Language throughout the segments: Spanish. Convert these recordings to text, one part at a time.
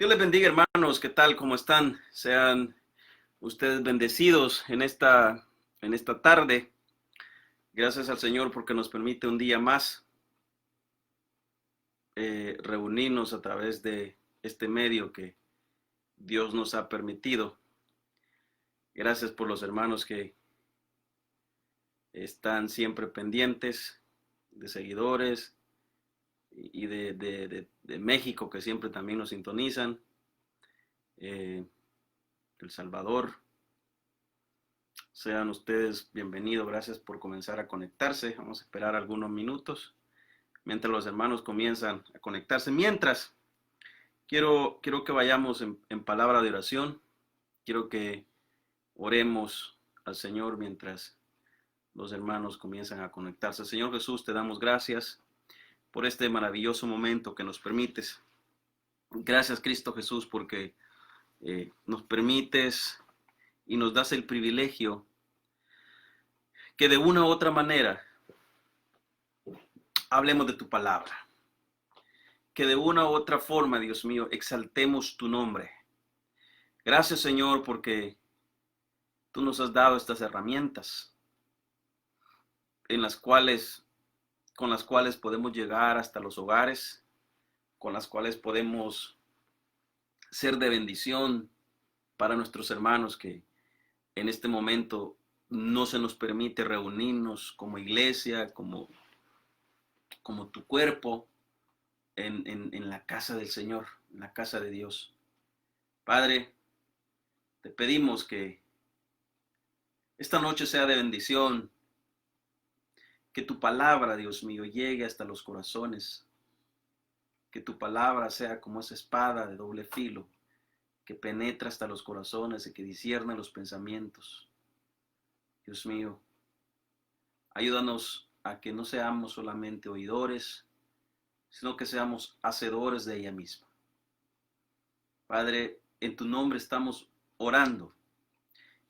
Dios les bendiga, hermanos. ¿Qué tal? ¿Cómo están? Sean ustedes bendecidos en esta tarde. Gracias al Señor porque nos permite un día más reunirnos a través de este medio que Dios nos ha permitido. Gracias por los hermanos que están siempre pendientes, de seguidores y de México que siempre también nos sintonizan. El Salvador. Sean ustedes bienvenidos, gracias por comenzar a conectarse. Vamos a esperar algunos minutos mientras los hermanos comienzan a conectarse. Mientras, quiero que vayamos en palabra de oración. Quiero que oremos al Señor mientras los hermanos comienzan a conectarse. Señor Jesús, te damos gracias por este maravilloso momento que nos permites. Gracias, Cristo Jesús, porque nos permites y nos das el privilegio que de una u otra manera hablemos de tu palabra. Que de una u otra forma, Dios mío, exaltemos tu nombre. Gracias, Señor, porque tú nos has dado estas herramientas con las cuales podemos llegar hasta los hogares, con las cuales podemos ser de bendición para nuestros hermanos que en este momento no se nos permite reunirnos como iglesia, como tu cuerpo en la casa del Señor, en la casa de Dios. Padre, te pedimos que esta noche sea de bendición, que tu palabra, Dios mío, llegue hasta los corazones, que tu palabra sea como esa espada de doble filo, que penetra hasta los corazones y que discierne los pensamientos. Dios mío, ayúdanos a que no seamos solamente oidores, sino que seamos hacedores de ella misma. Padre, en tu nombre estamos orando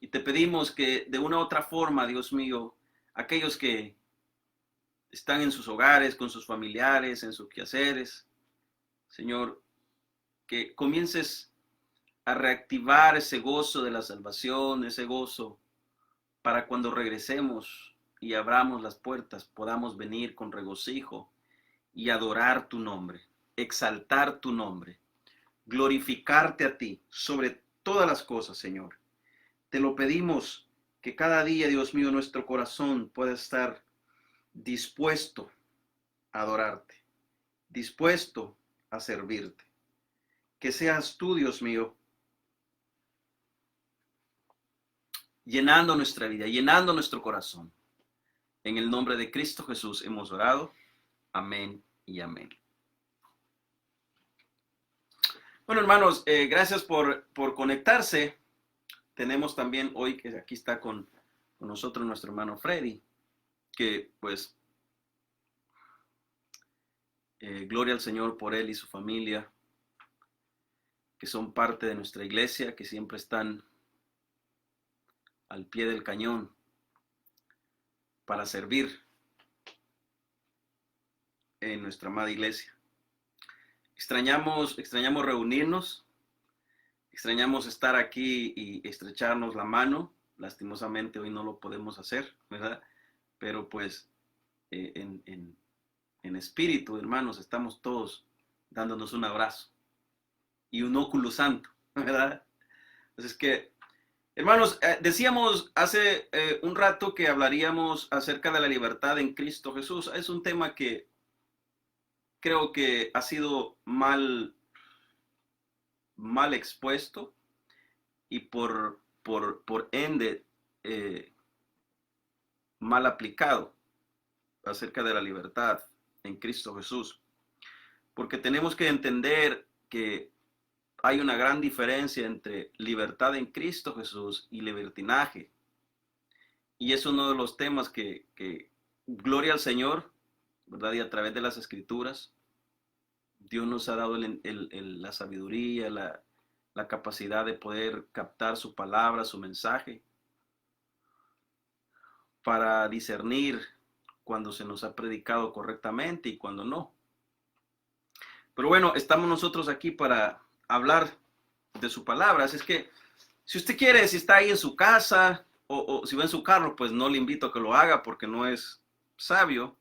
y te pedimos que de una u otra forma, Dios mío, aquellos que están en sus hogares, con sus familiares, en sus quehaceres, Señor, que comiences a reactivar ese gozo de la salvación, ese gozo para cuando regresemos y abramos las puertas, podamos venir con regocijo y adorar tu nombre, exaltar tu nombre, glorificarte a ti sobre todas las cosas, Señor. Te lo pedimos que cada día, Dios mío, nuestro corazón pueda estar dispuesto a adorarte, dispuesto a servirte. Que seas tú, Dios mío, llenando nuestra vida, llenando nuestro corazón. En el nombre de Cristo Jesús hemos orado. Amén y amén. Bueno, hermanos, gracias por conectarse. Tenemos también hoy que aquí está con nosotros nuestro hermano Freddy, que pues gloria al Señor por él y su familia, que son parte de nuestra iglesia, que siempre están al pie del cañón para servir en nuestra amada iglesia. Extrañamos reunirnos, extrañamos estar aquí y estrecharnos la mano. Lastimosamente hoy no lo podemos hacer, ¿verdad? Pero pues en espíritu, hermanos, estamos todos dándonos un abrazo y un óculo santo, ¿verdad? Entonces que, hermanos, decíamos hace un rato que hablaríamos acerca de la libertad en Cristo Jesús. Es un tema que creo que ha sido mal expuesto y por ende mal aplicado acerca de la libertad en Cristo Jesús. Porque tenemos que entender que hay una gran diferencia entre libertad en Cristo Jesús y libertinaje. Y es uno de los temas que gloria al Señor, ¿verdad? Y a través de las Escrituras, Dios nos ha dado la sabiduría, la capacidad de poder captar su palabra, su mensaje, para discernir cuando se nos ha predicado correctamente y cuando no. Pero bueno, estamos nosotros aquí para hablar de su palabra. Así es que si usted quiere, si está ahí en su casa o si va en su carro, pues no le invito a que lo haga porque no es sabio.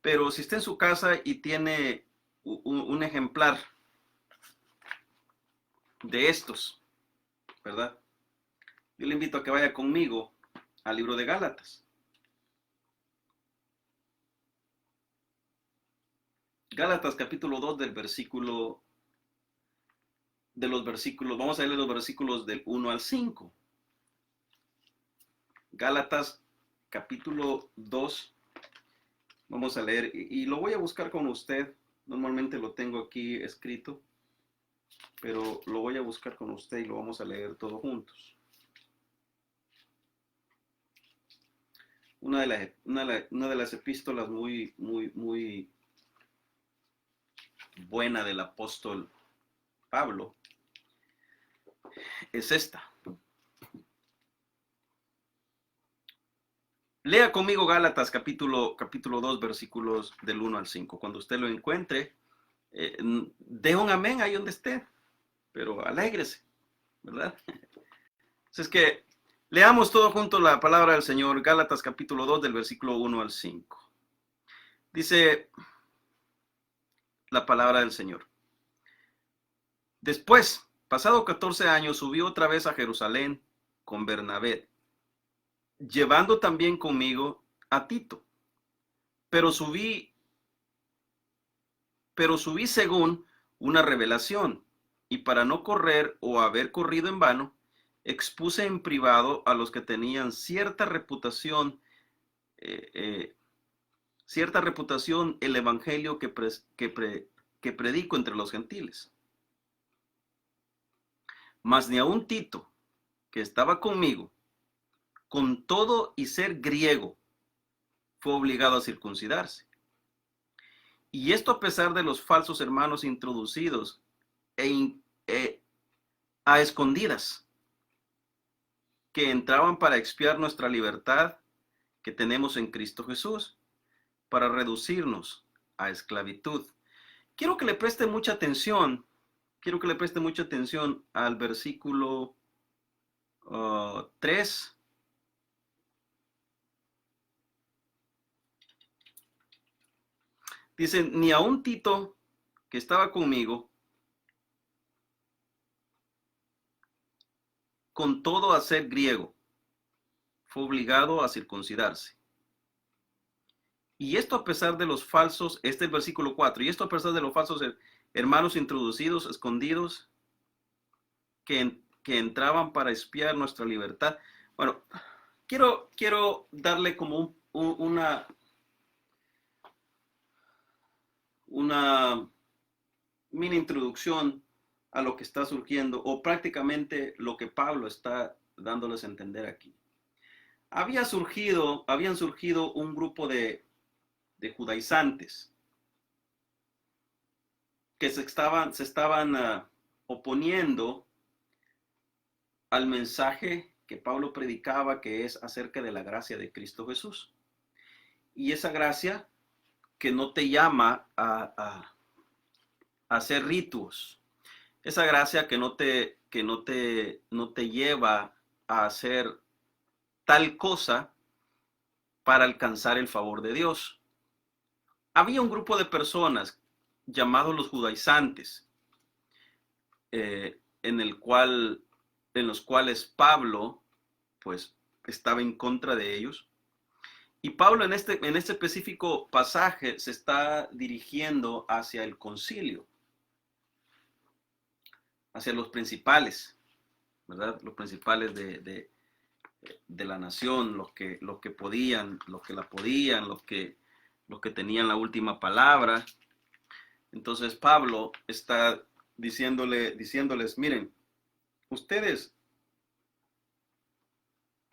Pero si está en su casa y tiene un ejemplar de estos, ¿verdad? Yo le invito a que vaya conmigo al libro de Gálatas. Gálatas capítulo 2 vamos a leer los versículos del 1 al 5. Gálatas capítulo 2, vamos a leer, y lo voy a buscar con usted. Normalmente lo tengo aquí escrito, pero lo voy a buscar con usted y lo vamos a leer todos juntos. Una de las epístolas muy buena del apóstol Pablo es esta. Lea conmigo Gálatas capítulo 2, versículos del 1 al 5. Cuando usted lo encuentre, dé un amén ahí donde esté, pero alégrese, ¿verdad? Así es que leamos todo junto la palabra del Señor. Gálatas capítulo 2, del versículo 1 al 5. Dice la palabra del Señor. Después, pasado 14 años, subí otra vez a Jerusalén con Bernabé, llevando también conmigo a Tito. Pero subí según una revelación, y para no correr o haber corrido en vano, expuse en privado a los que tenían cierta reputación el evangelio que predico entre los gentiles. Mas ni aun Tito, que estaba conmigo, con todo y ser griego, fue obligado a circuncidarse. Y esto a pesar de los falsos hermanos introducidos a escondidas, que entraban para expiar nuestra libertad que tenemos en Cristo Jesús, para reducirnos a esclavitud. Quiero que le preste mucha atención al versículo 3. Dice, ni aun Tito, que estaba conmigo, con todo a ser griego, fue obligado a circuncidarse. Y esto a pesar de los falsos, este es el versículo 4, y esto a pesar de los falsos hermanos introducidos, escondidos, que entraban para espiar nuestra libertad. Bueno, quiero darle como una mini introducción a lo que está surgiendo, o prácticamente lo que Pablo está dándoles a entender aquí. Habían surgido un grupo de judaizantes que se estaban oponiendo al mensaje que Pablo predicaba, que es acerca de la gracia de Cristo Jesús. Y esa gracia que no te llama a hacer ritos. Esa gracia que no te lleva a hacer tal cosa para alcanzar el favor de Dios. Había un grupo de personas llamados los judaizantes, en los cuales Pablo pues estaba en contra de ellos. Y Pablo en este específico pasaje se está dirigiendo hacia el concilio, hacia los principales, ¿verdad? Los principales de la nación, los que podían, los que la podían, los que tenían la última palabra. Entonces Pablo está diciéndoles, miren, ustedes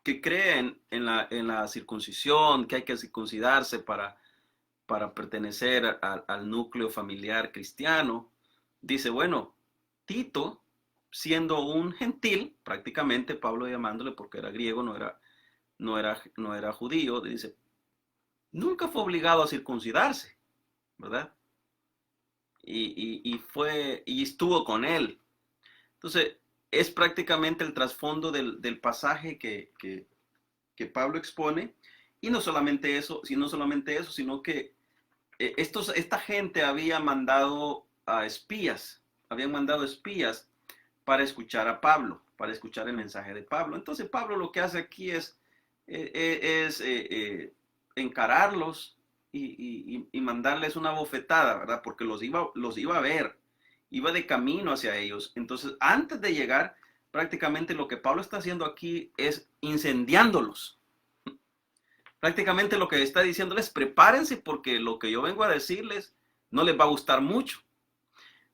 que creen en la circuncisión, que hay que circuncidarse para pertenecer al núcleo familiar cristiano, dice, bueno, Tito, siendo un gentil, prácticamente Pablo llamándole porque era griego, no era judío, dice, nunca fue obligado a circuncidarse, ¿verdad? Y estuvo con él, Entonces, es prácticamente el trasfondo del pasaje que Pablo expone. Y no solamente eso, sino que esta gente había mandado a espías, habían mandado espías para escuchar a Pablo, para escuchar el mensaje de Pablo. Entonces Pablo lo que hace aquí es encararlos y mandarles una bofetada, ¿verdad? Porque los iba a ver, iba de camino hacia ellos. Entonces, antes de llegar, prácticamente lo que Pablo está haciendo aquí es incendiándolos. Prácticamente lo que está diciéndoles, prepárense porque lo que yo vengo a decirles no les va a gustar mucho.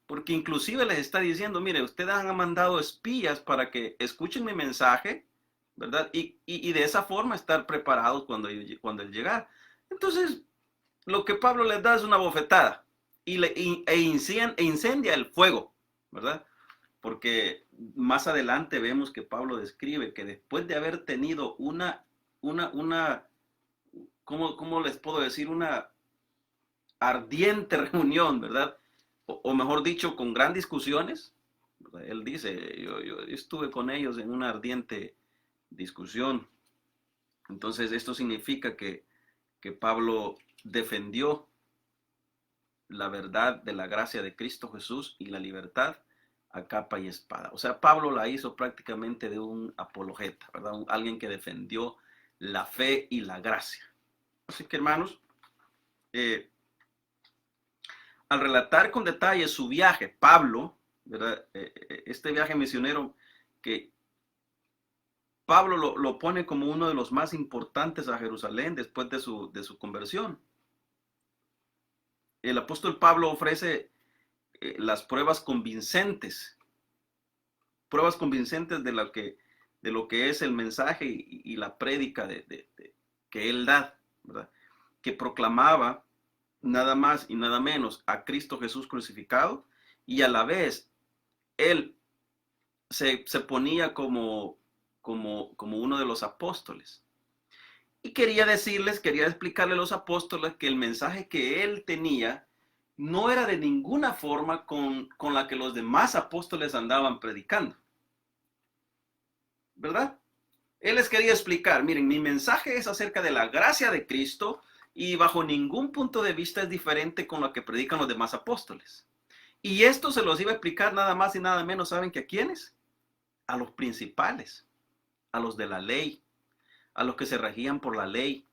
Porque inclusive les está diciendo, mire, ustedes han mandado espías para que escuchen mi mensaje, ¿verdad? Y de esa forma estar preparados cuando él llega. Entonces, lo que Pablo les da es una bofetada e incendia el fuego, ¿verdad? Porque más adelante vemos que Pablo describe que después de haber tenido una ¿cómo les puedo decir? Una ardiente reunión, ¿verdad? O mejor dicho, con gran discusiones. ¿Verdad? Él dice, yo estuve con ellos en una ardiente discusión. Entonces, esto significa que Pablo defendió la verdad de la gracia de Cristo Jesús y la libertad a capa y espada. O sea, Pablo la hizo prácticamente de un apologeta, ¿verdad? Alguien que defendió la fe y la gracia. Así que, hermanos, al relatar con detalle su viaje, Pablo, ¿verdad? Este viaje misionero que Pablo lo pone como uno de los más importantes a Jerusalén después de su conversión. El apóstol Pablo ofrece las pruebas convincentes de lo que es el mensaje y la prédica que él da, ¿verdad? Que proclamaba nada más y nada menos a Cristo Jesús crucificado, y a la vez él se ponía como uno de los apóstoles. Y quería explicarle a los apóstoles que el mensaje que él tenía no era de ninguna forma con la que los demás apóstoles andaban predicando. ¿Verdad? Él les quería explicar, miren, mi mensaje es acerca de la gracia de Cristo y bajo ningún punto de vista es diferente con lo que predican los demás apóstoles. Y esto se los iba a explicar nada más y nada menos, ¿saben que a quiénes? A los principales, a los de la ley, a los que se regían por la ley,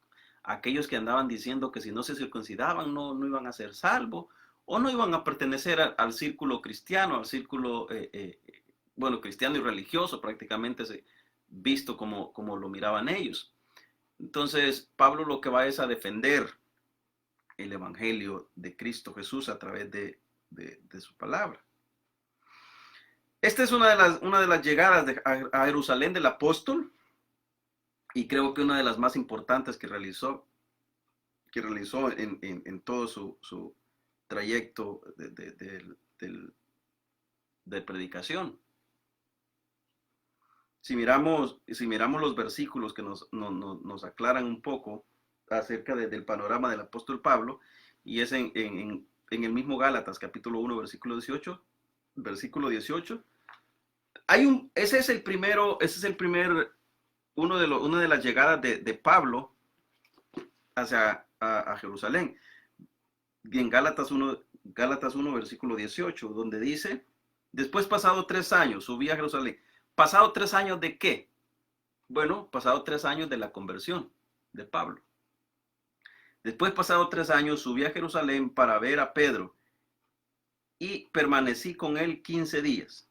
a aquellos que andaban diciendo que si no se circuncidaban no iban a ser salvos o no iban a pertenecer al círculo cristiano, al círculo, cristiano y religioso, prácticamente visto como lo miraban ellos. Entonces, Pablo lo que va es a defender el evangelio de Cristo Jesús a través de su palabra. Esta es una de las llegadas a Jerusalén del apóstol, y creo que una de las más importantes que realizó en todo su trayecto de predicación. Si miramos los versículos que nos aclaran un poco acerca del panorama del apóstol Pablo, y es en el mismo Gálatas, capítulo 1, versículo 18, ese es el primer, una de las llegadas de Pablo hacia a Jerusalén. Y en Gálatas 1, versículo 18, donde dice, después pasado 3 años, subí a Jerusalén. ¿Pasado 3 años de qué? Bueno, pasado 3 años de la conversión de Pablo. Después, pasado 3 años, subí a Jerusalén para ver a Pedro y permanecí con él 15 días.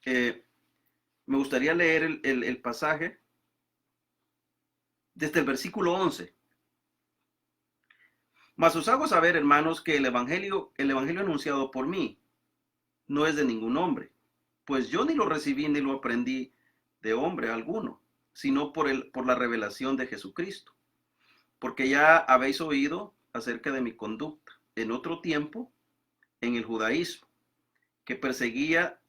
Me gustaría leer el pasaje desde el versículo 11. Mas os hago saber, hermanos, que el evangelio anunciado por mí no es de ningún hombre, pues yo ni lo recibí ni lo aprendí de hombre alguno, sino por la revelación de Jesucristo. Porque ya habéis oído acerca de mi conducta en otro tiempo en el judaísmo, que perseguía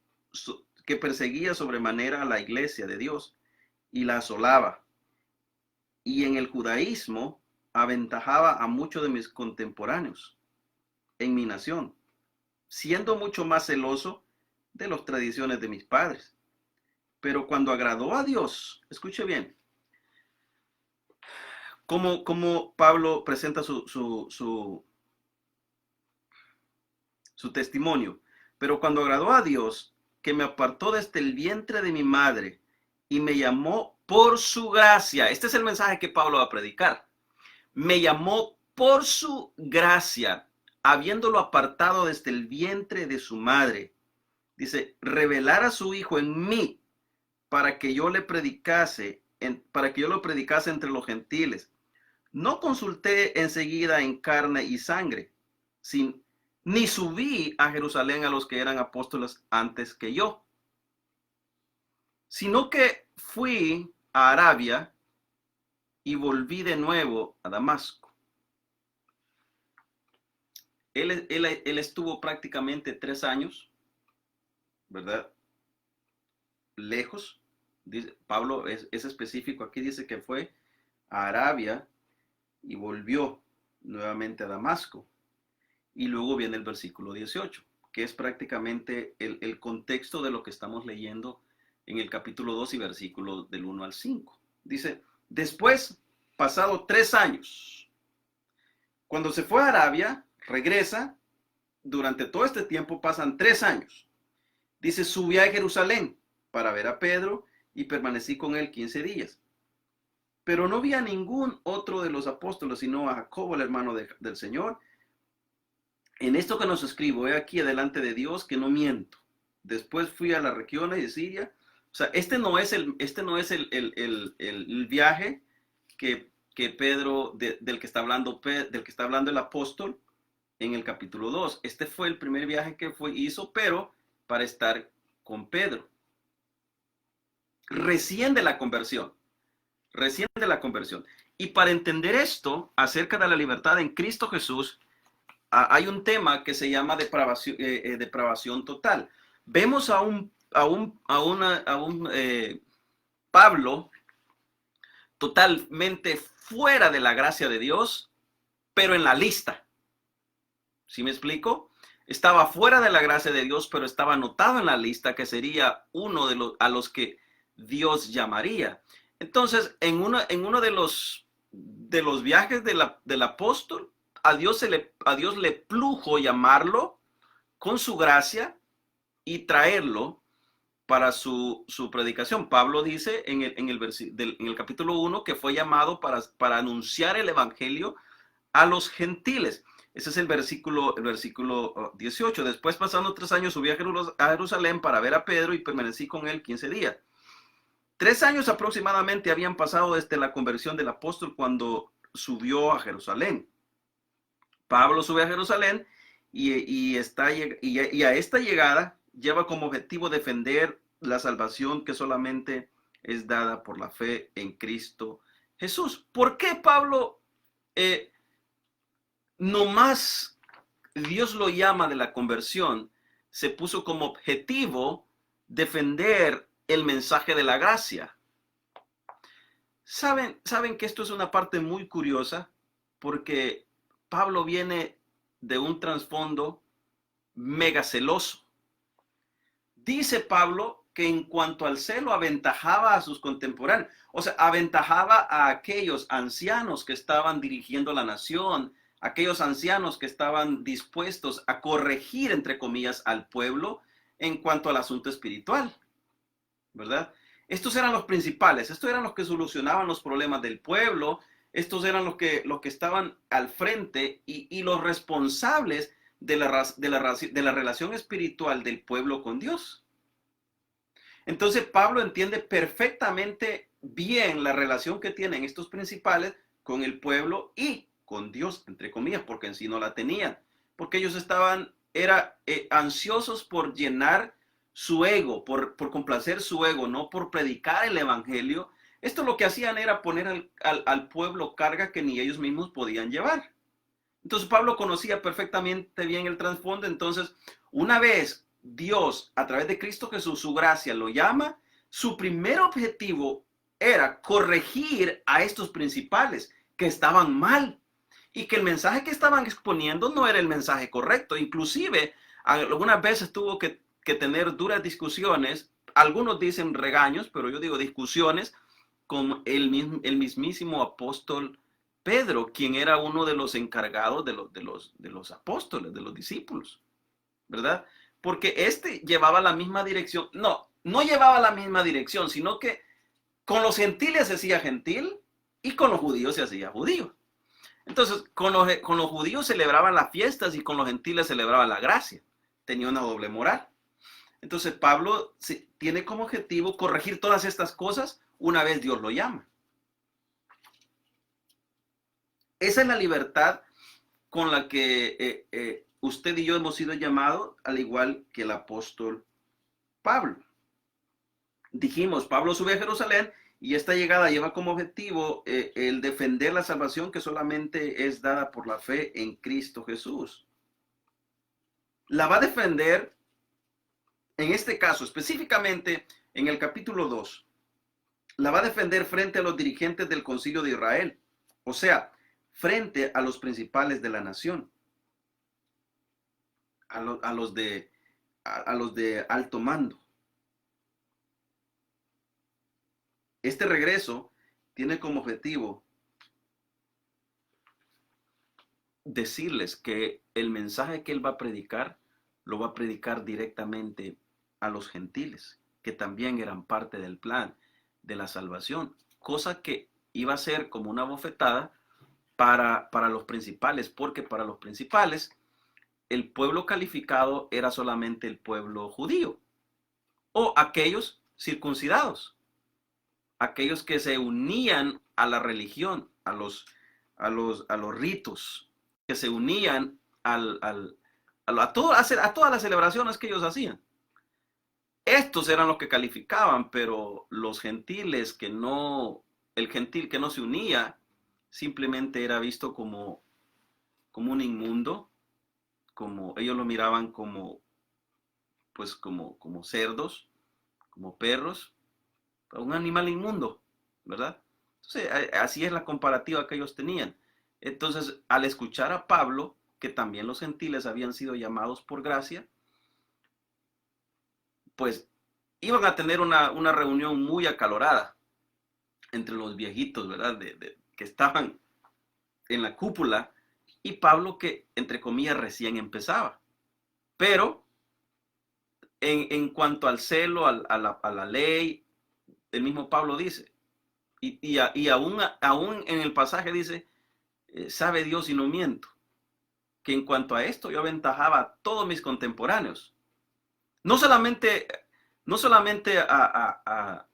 sobremanera a la iglesia de Dios y la asolaba. Y en el judaísmo aventajaba a muchos de mis contemporáneos. en mi nación, siendo mucho más celoso de las tradiciones de mis padres. Pero cuando agradó a Dios, escuche bien, como Pablo presenta su testimonio. Pero cuando agradó a Dios, que me apartó desde el vientre de mi madre y me llamó por su gracia. Este es el mensaje que Pablo va a predicar. Me llamó por su gracia, habiéndolo apartado desde el vientre de su madre. Dice, revelar a su hijo en mí para que yo le predicase, para que yo lo predicase entre los gentiles. No consulté enseguida en carne y sangre, ni subí a Jerusalén a los que eran apóstoles antes que yo, sino que fui a Arabia y volví de nuevo a Damasco. Él estuvo prácticamente 3 años, ¿verdad? Lejos. Dice, Pablo es específico aquí, dice que fue a Arabia y volvió nuevamente a Damasco. Y luego viene el versículo 18, que es prácticamente el contexto de lo que estamos leyendo en el capítulo 2 y versículo del 1 al 5. Dice, después, pasado 3 años, cuando se fue a Arabia, regresa, durante todo este tiempo pasan 3 años. Dice, subí a Jerusalén para ver a Pedro y permanecí con él 15 días. Pero no vi a ningún otro de los apóstoles, sino a Jacobo, el hermano del Señor. En esto que nos escribo, he aquí delante de Dios que no miento. Después fui a las regiones de Siria. O sea, este no es el viaje que Pedro, del que está hablando el apóstol en el capítulo 2. Este fue el primer viaje que hizo, pero para estar con Pedro. Recién de la conversión. Y para entender esto acerca de la libertad en Cristo Jesús, hay un tema que se llama depravación total. Vemos a un Pablo totalmente fuera de la gracia de Dios, pero en la lista. ¿Sí me explico? Estaba fuera de la gracia de Dios, pero estaba anotado en la lista, que sería uno de a los que Dios llamaría. Entonces, en uno de los viajes del apóstol, a Dios le plujo llamarlo con su gracia y traerlo para su predicación. Pablo dice en el capítulo 1 que fue llamado para anunciar el evangelio a los gentiles. Ese es el versículo 18. Después, pasando 3 años, subí a Jerusalén para ver a Pedro y permanecí con él 15 días. 3 años aproximadamente habían pasado desde la conversión del apóstol cuando subió a Jerusalén. Pablo sube a Jerusalén y a esta llegada lleva como objetivo defender la salvación que solamente es dada por la fe en Cristo Jesús. ¿Por qué Pablo nomás Dios lo llama de la conversión? Se puso como objetivo defender el mensaje de la gracia. ¿Saben que esto es una parte muy curiosa? Porque Pablo viene de un trasfondo mega celoso. Dice Pablo que en cuanto al celo aventajaba a sus contemporáneos, o sea, aventajaba a aquellos ancianos que estaban dirigiendo la nación, aquellos ancianos que estaban dispuestos a corregir, entre comillas, al pueblo en cuanto al asunto espiritual, ¿verdad? Estos eran los principales, estos eran los que solucionaban los problemas del pueblo, estos eran los que estaban al frente y los responsables de la relación espiritual del pueblo con Dios. Entonces Pablo entiende perfectamente bien la relación que tienen estos principales con el pueblo y con Dios, entre comillas, porque en sí no la tenían, porque ellos estaban ansiosos por llenar su ego, por complacer su ego, no por predicar el evangelio. Esto lo que hacían era poner al pueblo carga que ni ellos mismos podían llevar. Entonces Pablo conocía perfectamente bien el trasfondo. Entonces, una vez Dios, a través de Cristo Jesús, su gracia lo llama, su primer objetivo era corregir a estos principales que estaban mal. y que el mensaje que estaban exponiendo no era el mensaje correcto. Inclusive, algunas veces tuvo que tener duras discusiones, algunos dicen regaños, pero yo digo discusiones, con el mismísimo apóstol Pedro, quien era uno de los encargados de los apóstoles, de los discípulos, ¿verdad? Porque este llevaba la misma dirección, no llevaba la misma dirección, sino que con los gentiles se hacía gentil y con los judíos se hacía judío. Entonces, con los judíos celebraban las fiestas y con los gentiles celebraban la gracia. Tenía una doble moral. Entonces, Pablo tiene como objetivo corregir todas estas cosas una vez Dios lo llama. Esa es la libertad con la que usted y yo hemos sido llamados, al igual que el apóstol Pablo. Dijimos, Pablo sube a Jerusalén y esta llegada lleva como objetivo el defender la salvación que solamente es dada por la fe en Cristo Jesús. La va a defender, en este caso, específicamente en el capítulo 2, la va a defender frente a los dirigentes del Concilio de Israel, o sea, frente a los principales de la nación, a los de alto mando. Este regreso tiene como objetivo decirles que el mensaje que él va a predicar, lo va a predicar directamente a los gentiles, que también eran parte del plan de la salvación, cosa que iba a ser como una bofetada para los principales, porque para los principales el pueblo calificado era solamente el pueblo judío o aquellos circuncidados, aquellos que se unían a la religión, a los ritos, que se unían a todas las celebraciones que ellos hacían. Estos eran los que calificaban, pero los gentiles el gentil que no se unía, simplemente era visto como un inmundo, como ellos lo miraban como cerdos, como perros, un animal inmundo, ¿verdad? Entonces, así es la comparativa que ellos tenían. Entonces, al escuchar a Pablo, que también los gentiles habían sido llamados por gracia, pues iban a tener una reunión muy acalorada entre los viejitos, ¿verdad? Que estaban en la cúpula, y Pablo, que entre comillas recién empezaba. Pero en cuanto al celo, a la ley, el mismo Pablo dice, y aún en el pasaje dice, sabe Dios y no miento, que en cuanto a esto yo aventajaba a todos mis contemporáneos. No solamente a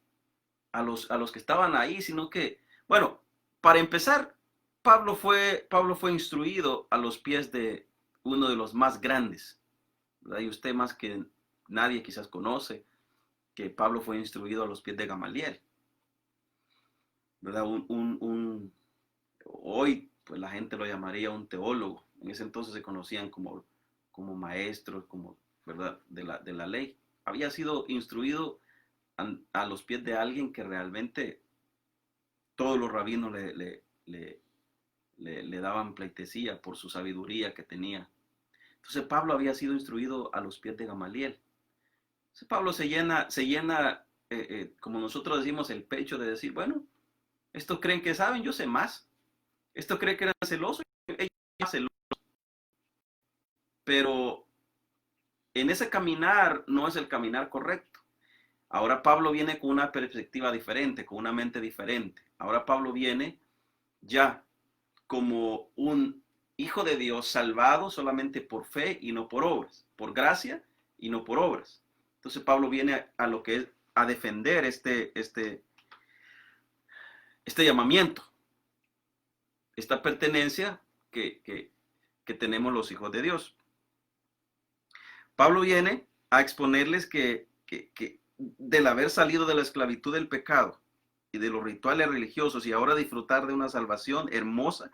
los que estaban ahí, sino que, bueno, para empezar, Pablo fue instruido a los pies de uno de los más grandes, ¿verdad? Y usted más que nadie quizás conoce que Pablo fue instruido a los pies de Gamaliel, ¿verdad? Hoy, pues la gente lo llamaría un teólogo. En ese entonces se conocían como maestros, ¿verdad? De la ley. Había sido instruido a los pies de alguien que realmente todos los rabinos le daban pleitesía por su sabiduría que tenía. Entonces Pablo había sido instruido a los pies de Gamaliel. Entonces Pablo se llena como nosotros decimos, el pecho de decir, bueno, estos creen que saben, yo sé más. Estos creen que eran celosos, ellos eran celosos. Pero en ese caminar no es el caminar correcto. Ahora Pablo viene con una perspectiva diferente, con una mente diferente. Ahora Pablo viene ya como un hijo de Dios salvado solamente por fe y no por obras, por gracia y no por obras. Entonces Pablo viene a lo que es a defender este llamamiento, esta pertenencia que tenemos los hijos de Dios. Pablo viene a exponerles que del haber salido de la esclavitud del pecado y de los rituales religiosos y ahora disfrutar de una salvación hermosa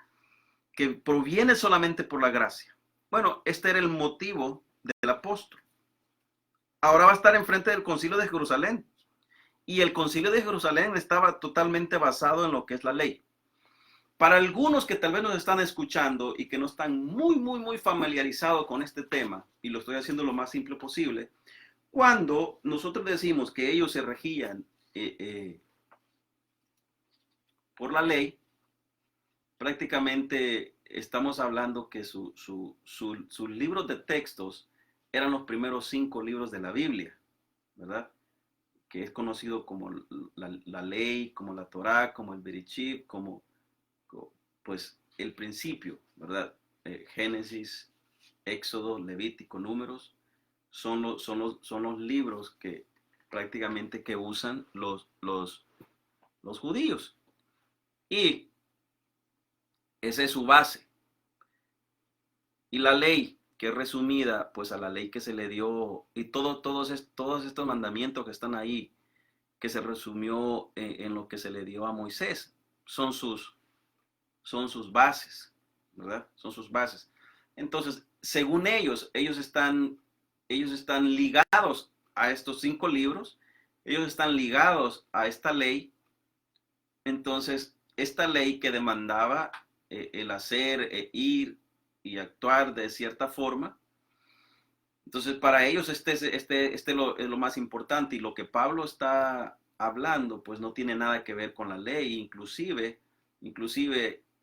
que proviene solamente por la gracia. Bueno, este era el motivo del apóstol. Ahora va a estar enfrente del Concilio de Jerusalén. Y el Concilio de Jerusalén estaba totalmente basado en lo que es la ley. Para algunos que tal vez nos están escuchando y que no están muy familiarizados con este tema, y lo estoy haciendo lo más simple posible, cuando nosotros decimos que ellos se regían por la ley, prácticamente estamos hablando que sus libros de textos eran los primeros 5 libros de la Biblia, ¿verdad? Que es conocido como la ley, como la Torá, como el Bereshit, como pues el principio, ¿verdad? Génesis, Éxodo, Levítico, Números, son los libros que prácticamente que usan los judíos. Y esa es su base. Y la ley, que es resumida, pues a la ley que se le dio, y todos estos mandamientos que están ahí, que se resumió en lo que se le dio a Moisés, son sus bases, ¿verdad? Son sus bases. Entonces, según ellos están ligados a estos 5 libros, ellos están ligados a esta ley. Entonces, esta ley que demandaba el hacer, ir y actuar de cierta forma, entonces para ellos es lo más importante, y lo que Pablo está hablando pues no tiene nada que ver con la ley. Inclusive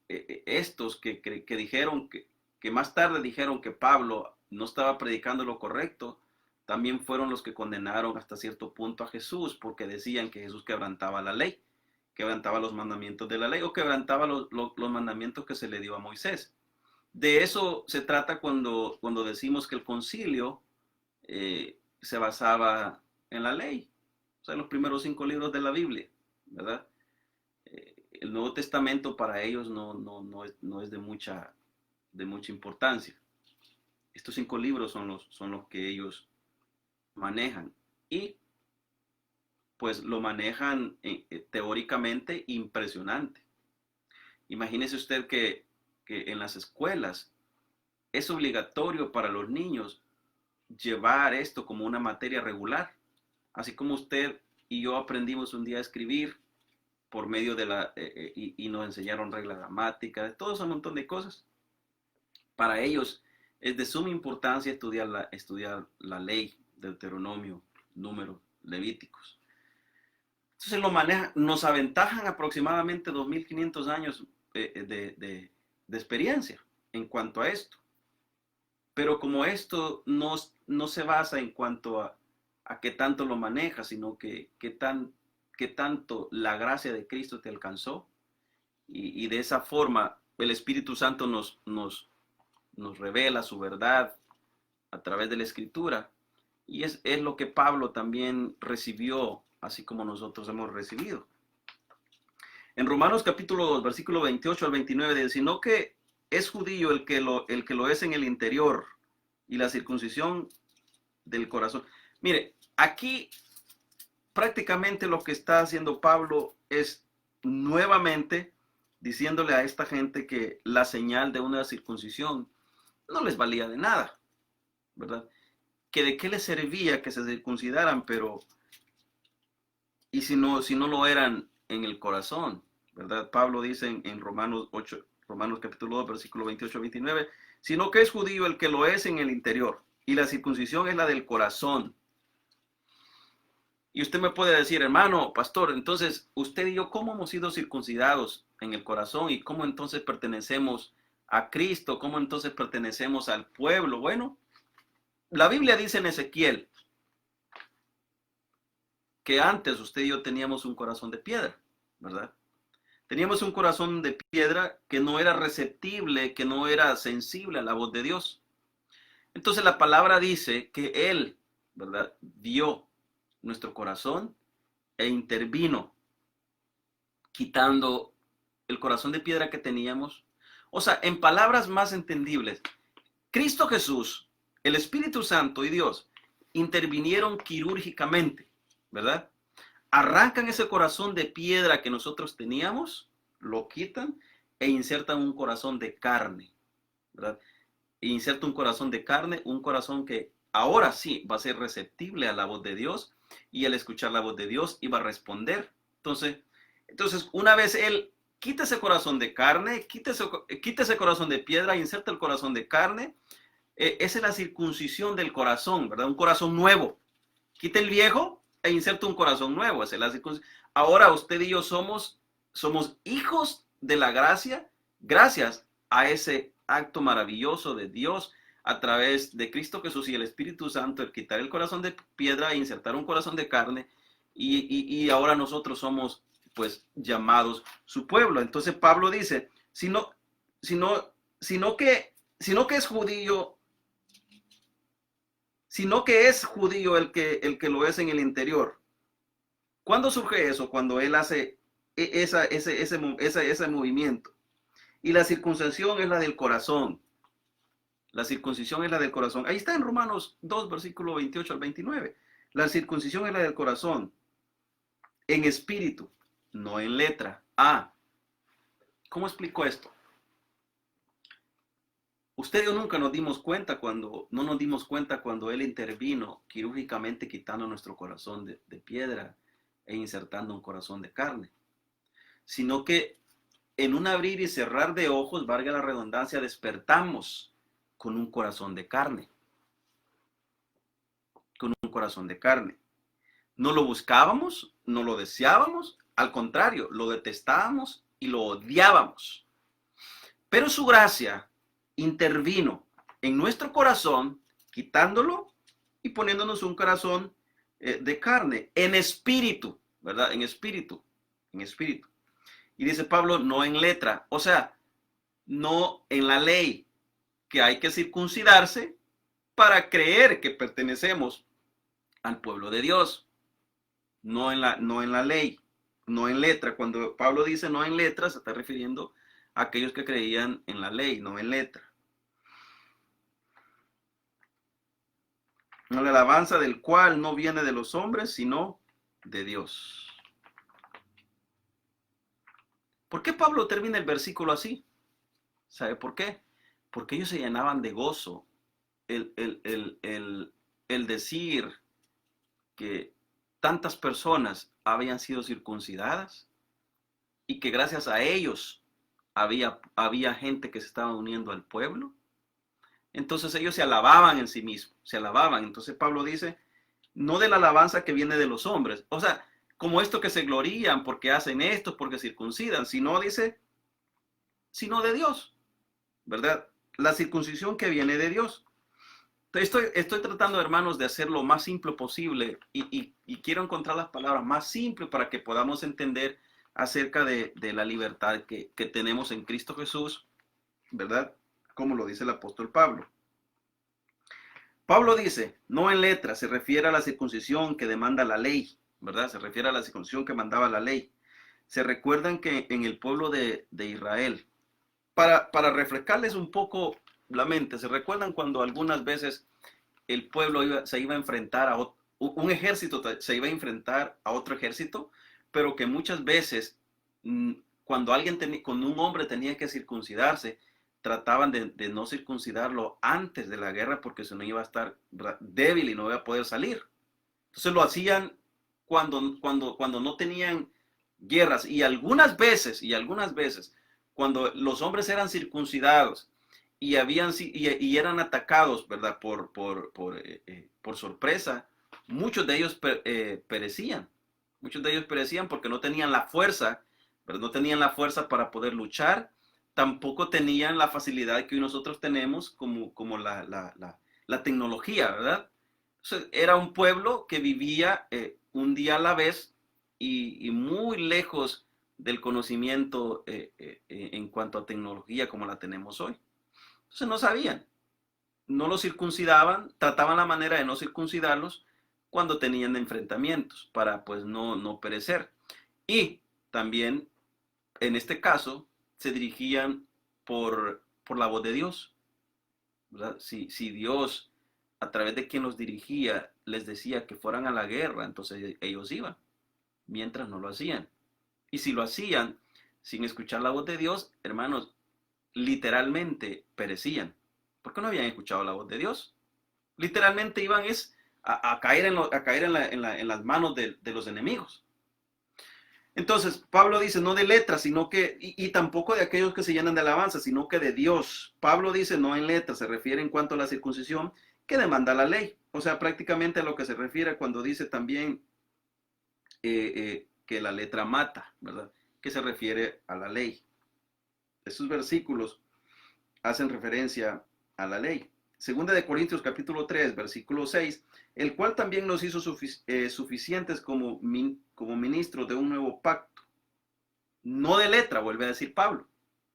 estos que dijeron que más tarde dijeron que Pablo no estaba predicando lo correcto, también fueron los que condenaron hasta cierto punto a Jesús, porque decían que Jesús quebrantaba la ley, quebrantaba los mandamientos de la ley, o quebrantaba los mandamientos que se le dio a Moisés. De eso se trata cuando decimos que el concilio se basaba en la ley, o sea, en los primeros 5 libros de la Biblia, ¿verdad? El Nuevo Testamento para ellos no es de mucha importancia. Estos 5 libros son los que ellos manejan, y pues lo manejan teóricamente impresionante. Imagínese usted que en las escuelas es obligatorio para los niños llevar esto como una materia regular, así como usted y yo aprendimos un día a escribir por medio de y nos enseñaron reglas gramáticas, todo ese montón de cosas. Para ellos es de suma importancia estudiar la ley, Deuteronomio, Números, Levíticos. Entonces lo manejan, nos aventajan aproximadamente 2500 años de experiencia en cuanto a esto. Pero como esto no se basa en cuanto a qué tanto lo manejas, sino que qué tanto la gracia de Cristo te alcanzó, y de esa forma el Espíritu Santo nos revela su verdad a través de la Escritura, y es lo que Pablo también recibió, así como nosotros hemos recibido. En Romanos capítulo 2, versículo 28 al 29 dice: sino que es judío el que lo es en el interior, y la circuncisión del corazón. Mire, aquí prácticamente lo que está haciendo Pablo es nuevamente diciéndole a esta gente que la señal de una circuncisión no les valía de nada, ¿verdad? Que de qué les servía que se circuncidaran, pero y si no lo eran en el corazón, ¿verdad? Pablo dice en Romanos capítulo 2, versículo 28 a 29, sino que es judío el que lo es en el interior, y la circuncisión es la del corazón. Y usted me puede decir: hermano, pastor, entonces usted y yo, ¿cómo hemos sido circuncidados en el corazón? ¿Y cómo entonces pertenecemos a Cristo? ¿Cómo entonces pertenecemos al pueblo? Bueno, la Biblia dice en Ezequiel que antes usted y yo teníamos un corazón de piedra, ¿verdad? Teníamos un corazón de piedra que no era receptible, que no era sensible a la voz de Dios. Entonces la palabra dice que Él, ¿verdad?, vio nuestro corazón e intervino, quitando el corazón de piedra que teníamos. O sea, en palabras más entendibles, Cristo Jesús, el Espíritu Santo y Dios intervinieron quirúrgicamente, ¿verdad? Arrancan ese corazón de piedra que nosotros teníamos, lo quitan e insertan un corazón de carne, ¿verdad? E inserta un corazón de carne, un corazón que ahora sí va a ser receptible a la voz de Dios, y al escuchar la voz de Dios iba a responder. Entonces una vez Él quita ese corazón de carne, quita ese corazón de piedra, inserta el corazón de carne. Esa es la circuncisión del corazón, ¿verdad? Un corazón nuevo. Quita el viejo e inserta un corazón nuevo. Esa es la circuncisión. Ahora usted y yo somos hijos de la gracia gracias a ese acto maravilloso de Dios a través de Cristo Jesús y el Espíritu Santo, el quitar el corazón de piedra e insertar un corazón de carne. Y ahora nosotros somos pues llamados su pueblo. Entonces Pablo dice, sino que es judío, sino que es judío el que lo es en el interior. ¿Cuándo surge eso? Cuando él hace ese movimiento. Y la circuncisión es la del corazón. La circuncisión es la del corazón. Ahí está en Romanos 2, versículo 28 al 29. La circuncisión es la del corazón. En espíritu, no en letra. ¿Cómo explico esto? Usted y yo nunca nos dimos cuenta no nos dimos cuenta cuando Él intervino quirúrgicamente quitando nuestro corazón de piedra e insertando un corazón de carne. Sino que en un abrir y cerrar de ojos, valga la redundancia, despertamos con un corazón de carne. Con un corazón de carne. No lo buscábamos, no lo deseábamos, al contrario, lo detestábamos y lo odiábamos. Pero su gracia intervino en nuestro corazón, quitándolo y poniéndonos un corazón de carne, en espíritu, ¿verdad? En espíritu. Y dice Pablo, no en letra, o sea, no en la ley, que hay que circuncidarse para creer que pertenecemos al pueblo de Dios. No en la ley, no en letra. Cuando Pablo dice no en letra, se está refiriendo a aquellos que creían en la ley, no en letra. La alabanza del cual no viene de los hombres, sino de Dios. ¿Por qué Pablo termina el versículo así? ¿Sabe por qué? Porque ellos se llenaban de gozo. El decir que tantas personas habían sido circuncidadas y que gracias a ellos había gente que se estaba uniendo al pueblo. Entonces ellos se alababan en sí mismos, se alababan. Entonces Pablo dice, no de la alabanza que viene de los hombres, o sea, como esto que se glorían porque hacen esto, porque circuncidan, sino dice, sino de Dios, ¿verdad? La circuncisión que viene de Dios. Estoy tratando, hermanos, de hacer lo más simple posible y quiero encontrar las palabras más simples para que podamos entender acerca de la libertad que tenemos en Cristo Jesús, ¿verdad? Como lo dice el apóstol Pablo. Pablo dice, no en letra, se refiere a la circuncisión que demanda la ley, ¿verdad? Se refiere a la circuncisión que mandaba la ley. Se recuerdan que en el pueblo de Israel, para refrescarles un poco la mente, se recuerdan cuando algunas veces el pueblo se iba a enfrentar a un ejército, se iba a enfrentar a otro ejército, pero que muchas veces cuando un hombre tenía que circuncidarse, trataban de no circuncidarlo antes de la guerra porque si no iba a estar débil y no iba a poder salir. Entonces lo hacían cuando no tenían guerras y algunas veces, cuando los hombres eran circuncidados y eran atacados, ¿verdad? Por sorpresa, muchos de ellos perecían. Muchos de ellos perecían porque no tenían la fuerza, pero no tenían la fuerza para poder luchar. Tampoco tenían la facilidad que hoy nosotros tenemos como la tecnología, ¿verdad? Entonces, era un pueblo que vivía un día a la vez y muy lejos del conocimiento en cuanto a tecnología como la tenemos hoy. Entonces no sabían, no los circuncidaban, trataban la manera de no circuncidarlos cuando tenían enfrentamientos para pues no perecer. Y también en este caso se dirigían por la voz de Dios, ¿verdad? Si Dios a través de quien los dirigía les decía que fueran a la guerra, entonces ellos iban, mientras no lo hacían. Y si lo hacían sin escuchar la voz de Dios, hermanos, literalmente perecían, porque no habían escuchado la voz de Dios. Literalmente iban a caer en las manos de los enemigos. Entonces, Pablo dice, no de letras, sino que, y tampoco de aquellos que se llenan de alabanza, sino que de Dios. Pablo dice, no en letras, se refiere en cuanto a la circuncisión que demanda la ley. O sea, prácticamente a lo que se refiere cuando dice también que la letra mata, ¿verdad? Que se refiere a la ley. Esos versículos hacen referencia a la ley. Segunda de Corintios capítulo 3, versículo 6, el cual también nos hizo suficientes como ministros de un nuevo pacto. No de letra, vuelve a decir Pablo.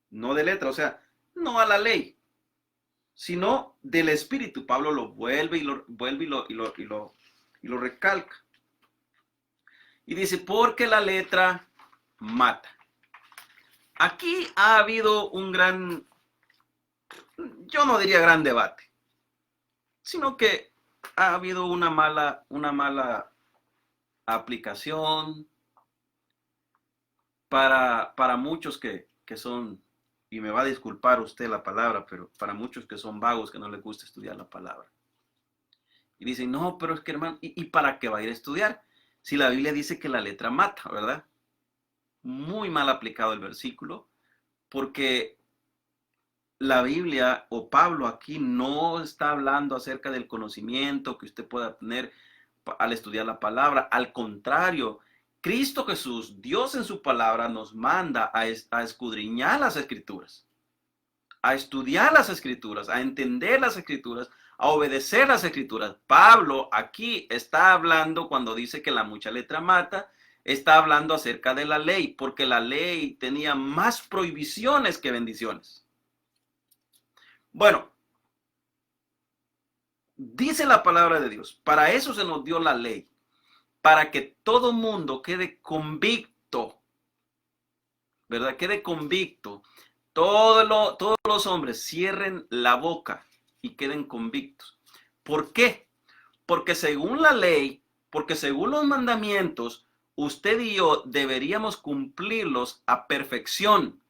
No de letra, o sea, no a la ley, sino del Espíritu. Pablo lo vuelve y lo recalca. Y dice, porque la letra mata. Aquí ha habido un gran, yo no diría gran debate, sino que ha habido una mala aplicación para muchos que son, y me va a disculpar usted la palabra, pero para muchos que son vagos, que no les gusta estudiar la palabra. Y dicen, no, pero es que hermano, ¿y para qué va a ir a estudiar? Si la Biblia dice que la letra mata, ¿verdad? Muy mal aplicado el versículo, porque la Biblia o Pablo aquí no está hablando acerca del conocimiento que usted pueda tener al estudiar la palabra. Al contrario, Cristo Jesús, Dios en su palabra, nos manda a escudriñar las escrituras, a estudiar las escrituras, a entender las escrituras, a obedecer las escrituras. Pablo aquí está hablando, cuando dice que la mucha letra mata, está hablando acerca de la ley, porque la ley tenía más prohibiciones que bendiciones. Bueno, dice la palabra de Dios, para eso se nos dio la ley, para que todo mundo quede convicto, ¿verdad? Quede convicto. Todos los hombres cierren la boca y queden convictos. ¿Por qué? Porque según la ley, porque según los mandamientos, usted y yo deberíamos cumplirlos a perfección.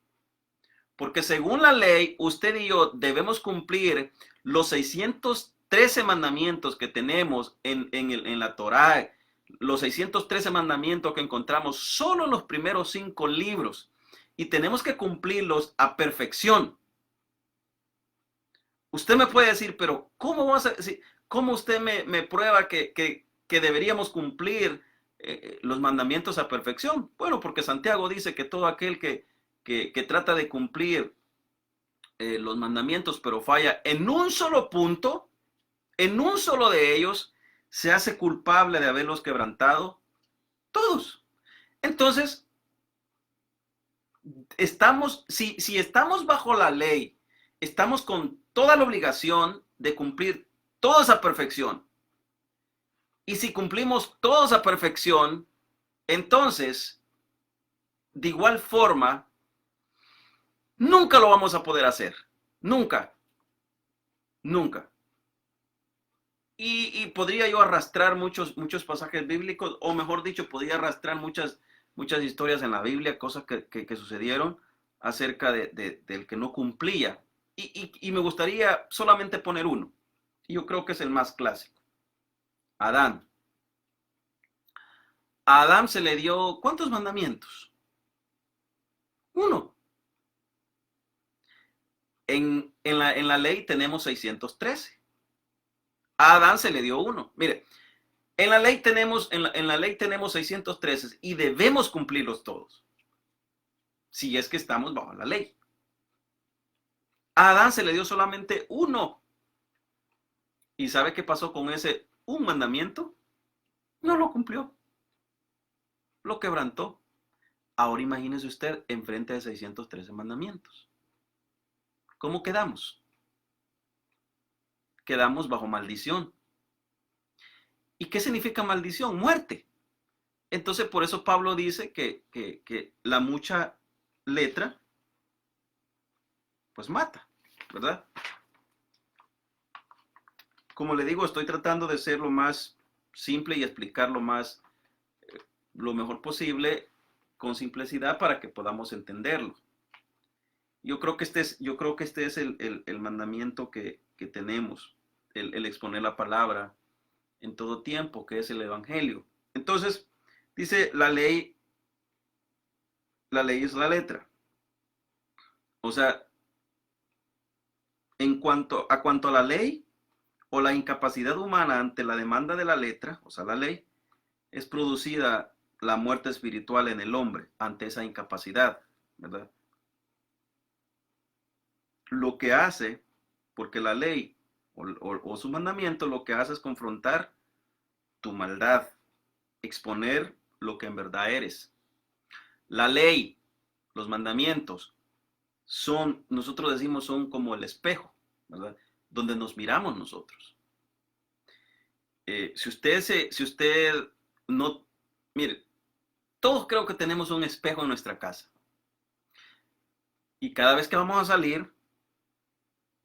Porque según la ley, usted y yo debemos cumplir los 613 mandamientos que tenemos en la Torá, los 613 mandamientos que encontramos solo en los primeros 5 libros. Y tenemos que cumplirlos a perfección. Usted me puede decir, pero ¿cómo usted me prueba que deberíamos cumplir los mandamientos a perfección? Bueno, porque Santiago dice que todo aquel que trata de cumplir los mandamientos, pero falla en un solo punto, en un solo de ellos, se hace culpable de haberlos quebrantado todos. Entonces, si estamos bajo la ley, estamos con toda la obligación de cumplir todos a perfección. Y si cumplimos todos a perfección, entonces, de igual forma, nunca lo vamos a poder hacer. Nunca. Nunca. Y podría yo arrastrar muchos pasajes bíblicos, o mejor dicho, podría arrastrar muchas historias en la Biblia, cosas que sucedieron acerca del que no cumplía. Y me gustaría solamente poner uno. Y yo creo que es el más clásico. Adán. A Adán se le dio, ¿cuántos mandamientos? Uno. En la ley tenemos 613. A Adán se le dio uno. Mire, en la ley tenemos 613 y debemos cumplirlos todos. Si es que estamos bajo la ley. A Adán se le dio solamente uno. ¿Y sabe qué pasó con ese un mandamiento? No lo cumplió. Lo quebrantó. Ahora imagínese usted enfrente de 613 mandamientos. ¿Cómo quedamos? Quedamos bajo maldición. ¿Y qué significa maldición? Muerte. Entonces, por eso Pablo dice que la mucha letra, pues mata, ¿verdad? Como le digo, estoy tratando de ser lo más simple y explicar lo mejor posible con simplicidad para que podamos entenderlo. Yo creo que este es el mandamiento que tenemos, el exponer la palabra en todo tiempo, que es el Evangelio. Entonces, dice la ley la ley es la letra. O sea, cuanto a la ley o la incapacidad humana ante la demanda de la letra, o sea, la ley, es producida la muerte espiritual en el hombre ante esa incapacidad, ¿verdad? Lo que hace, porque la ley o su mandamiento lo que hace es confrontar tu maldad, exponer lo que en verdad eres. La ley, los mandamientos, nosotros decimos, son como el espejo, ¿verdad? Donde nos miramos nosotros. Si usted no, mire, todos creo que tenemos un espejo en nuestra casa. Y cada vez que vamos a salir,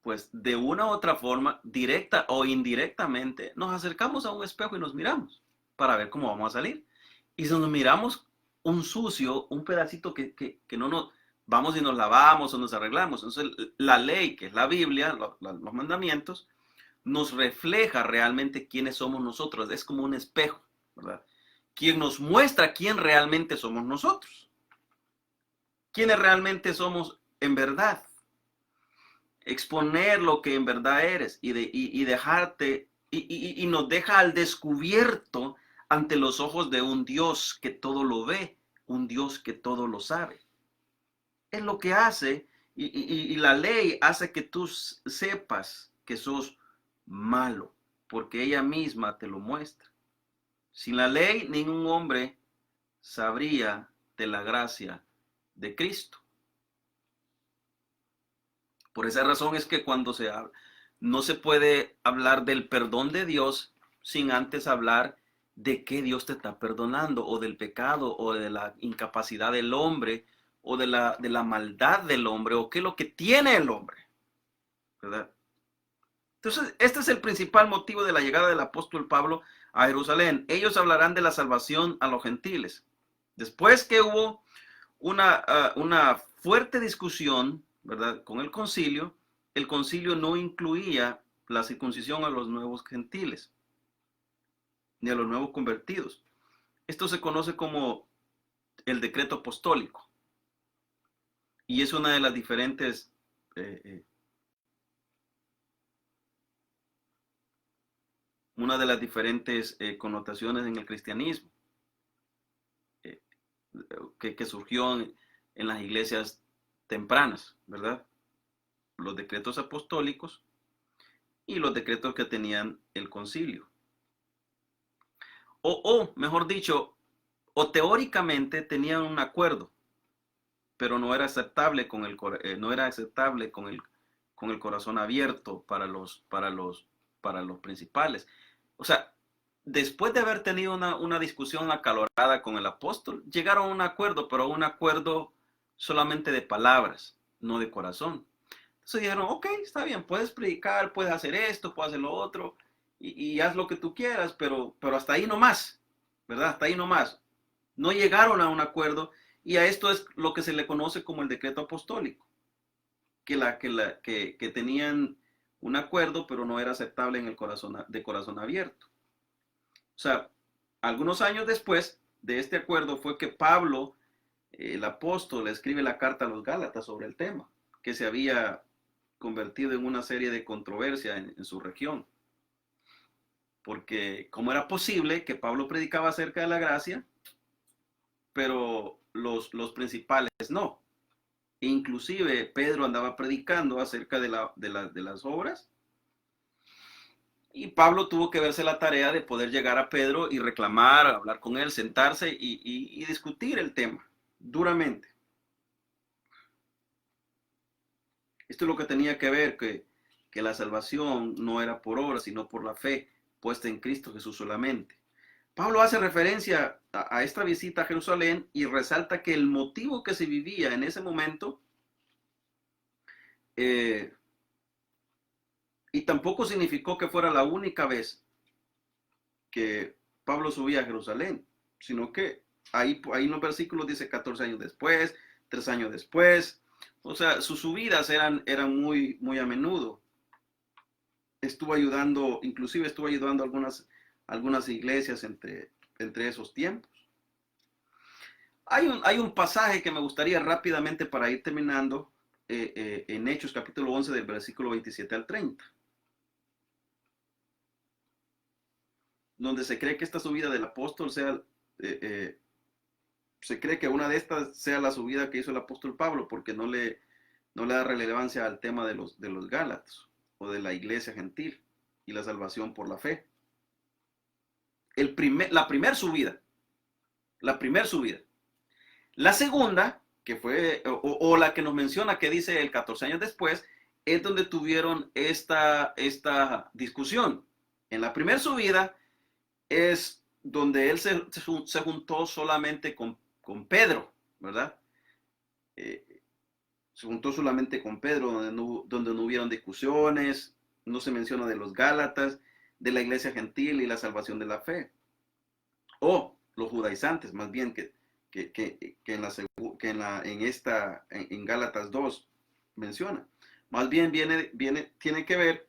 pues de una u otra forma, directa o indirectamente, nos acercamos a un espejo y nos miramos para ver cómo vamos a salir. Y si nos miramos un sucio, un pedacito que no nos vamos y nos lavamos o nos arreglamos. Entonces, la ley, que es la Biblia, los mandamientos, nos refleja realmente quiénes somos nosotros. Es como un espejo, ¿verdad? Quien nos muestra quién realmente somos nosotros. Quiénes realmente somos en verdad. Exponer lo que en verdad eres y dejarte, y nos deja al descubierto ante los ojos de un Dios que todo lo ve, un Dios que todo lo sabe. Es lo que hace, y la ley hace que tú sepas que sos malo, porque ella misma te lo muestra. Sin la ley, ningún hombre sabría de la gracia de Cristo. Por esa razón es que cuando se habla, no se puede hablar del perdón de Dios sin antes hablar de qué Dios te está perdonando, o del pecado, o de la incapacidad del hombre, o de la maldad del hombre, o qué es lo que tiene el hombre, ¿verdad? Entonces, este es el principal motivo de la llegada del apóstol Pablo a Jerusalén. Ellos hablarán de la salvación a los gentiles. Después que hubo una fuerte discusión, ¿verdad?, con el concilio no incluía la circuncisión a los nuevos gentiles, ni a los nuevos convertidos. Esto se conoce como el decreto apostólico, y es una de las diferentes connotaciones en el cristianismo eh, que surgió en las iglesias tempranas, ¿verdad? Los decretos apostólicos y los decretos que tenían el concilio. Mejor dicho, o teóricamente tenían un acuerdo, pero no era aceptable con el corazón abierto para los principales. O sea, después de haber tenido una discusión acalorada con el apóstol, llegaron a un acuerdo, pero un acuerdo solamente de palabras, no de corazón. Entonces dijeron, ok, está bien, puedes predicar, puedes hacer esto, puedes hacer lo otro, y haz lo que tú quieras, pero hasta ahí nomás, ¿verdad? Hasta ahí nomás. No llegaron a un acuerdo, y a esto es lo que se le conoce como el decreto apostólico, que tenían un acuerdo, pero no era aceptable de corazón abierto. O sea, algunos años después de este acuerdo fue que Pablo, el apóstol, escribe la carta a los Gálatas sobre el tema, que se había convertido en una serie de controversia en su región. Porque ¿cómo era posible que Pablo predicaba acerca de la gracia, pero los principales no? E inclusive Pedro andaba predicando acerca de las obras, y Pablo tuvo que verse la tarea de poder llegar a Pedro y reclamar, hablar con él, sentarse y discutir el tema duramente. Esto es lo que tenía que ver, que la salvación no era por obra, sino por la fe puesta en Cristo Jesús solamente. Pablo hace referencia a esta visita a Jerusalén y resalta que el motivo que se vivía en ese momento, y tampoco significó que fuera la única vez que Pablo subía a Jerusalén, sino que ahí en los versículos dice 14 años después, 3 años después. O sea, sus subidas eran muy, muy a menudo. Inclusive estuvo ayudando a algunas iglesias entre esos tiempos. Hay un pasaje que me gustaría rápidamente para ir terminando en Hechos capítulo 11 del versículo 27 al 30, donde se cree que esta subida del apóstol sea, se cree que una de estas sea la subida que hizo el apóstol Pablo, porque no le da relevancia al tema de los Gálatas o de la iglesia gentil y la salvación por la fe. La primera subida. La segunda, que fue, o la que nos menciona, que dice el 14 años después, es donde tuvieron esta discusión. En la primera subida es donde él se juntó solamente con Pedro, ¿verdad? Se juntó solamente con Pedro, donde no hubieron discusiones, no se menciona de los Gálatas, de la iglesia gentil y la salvación de la fe. O los judaizantes, más bien, que en Gálatas 2 menciona. Más bien tiene que ver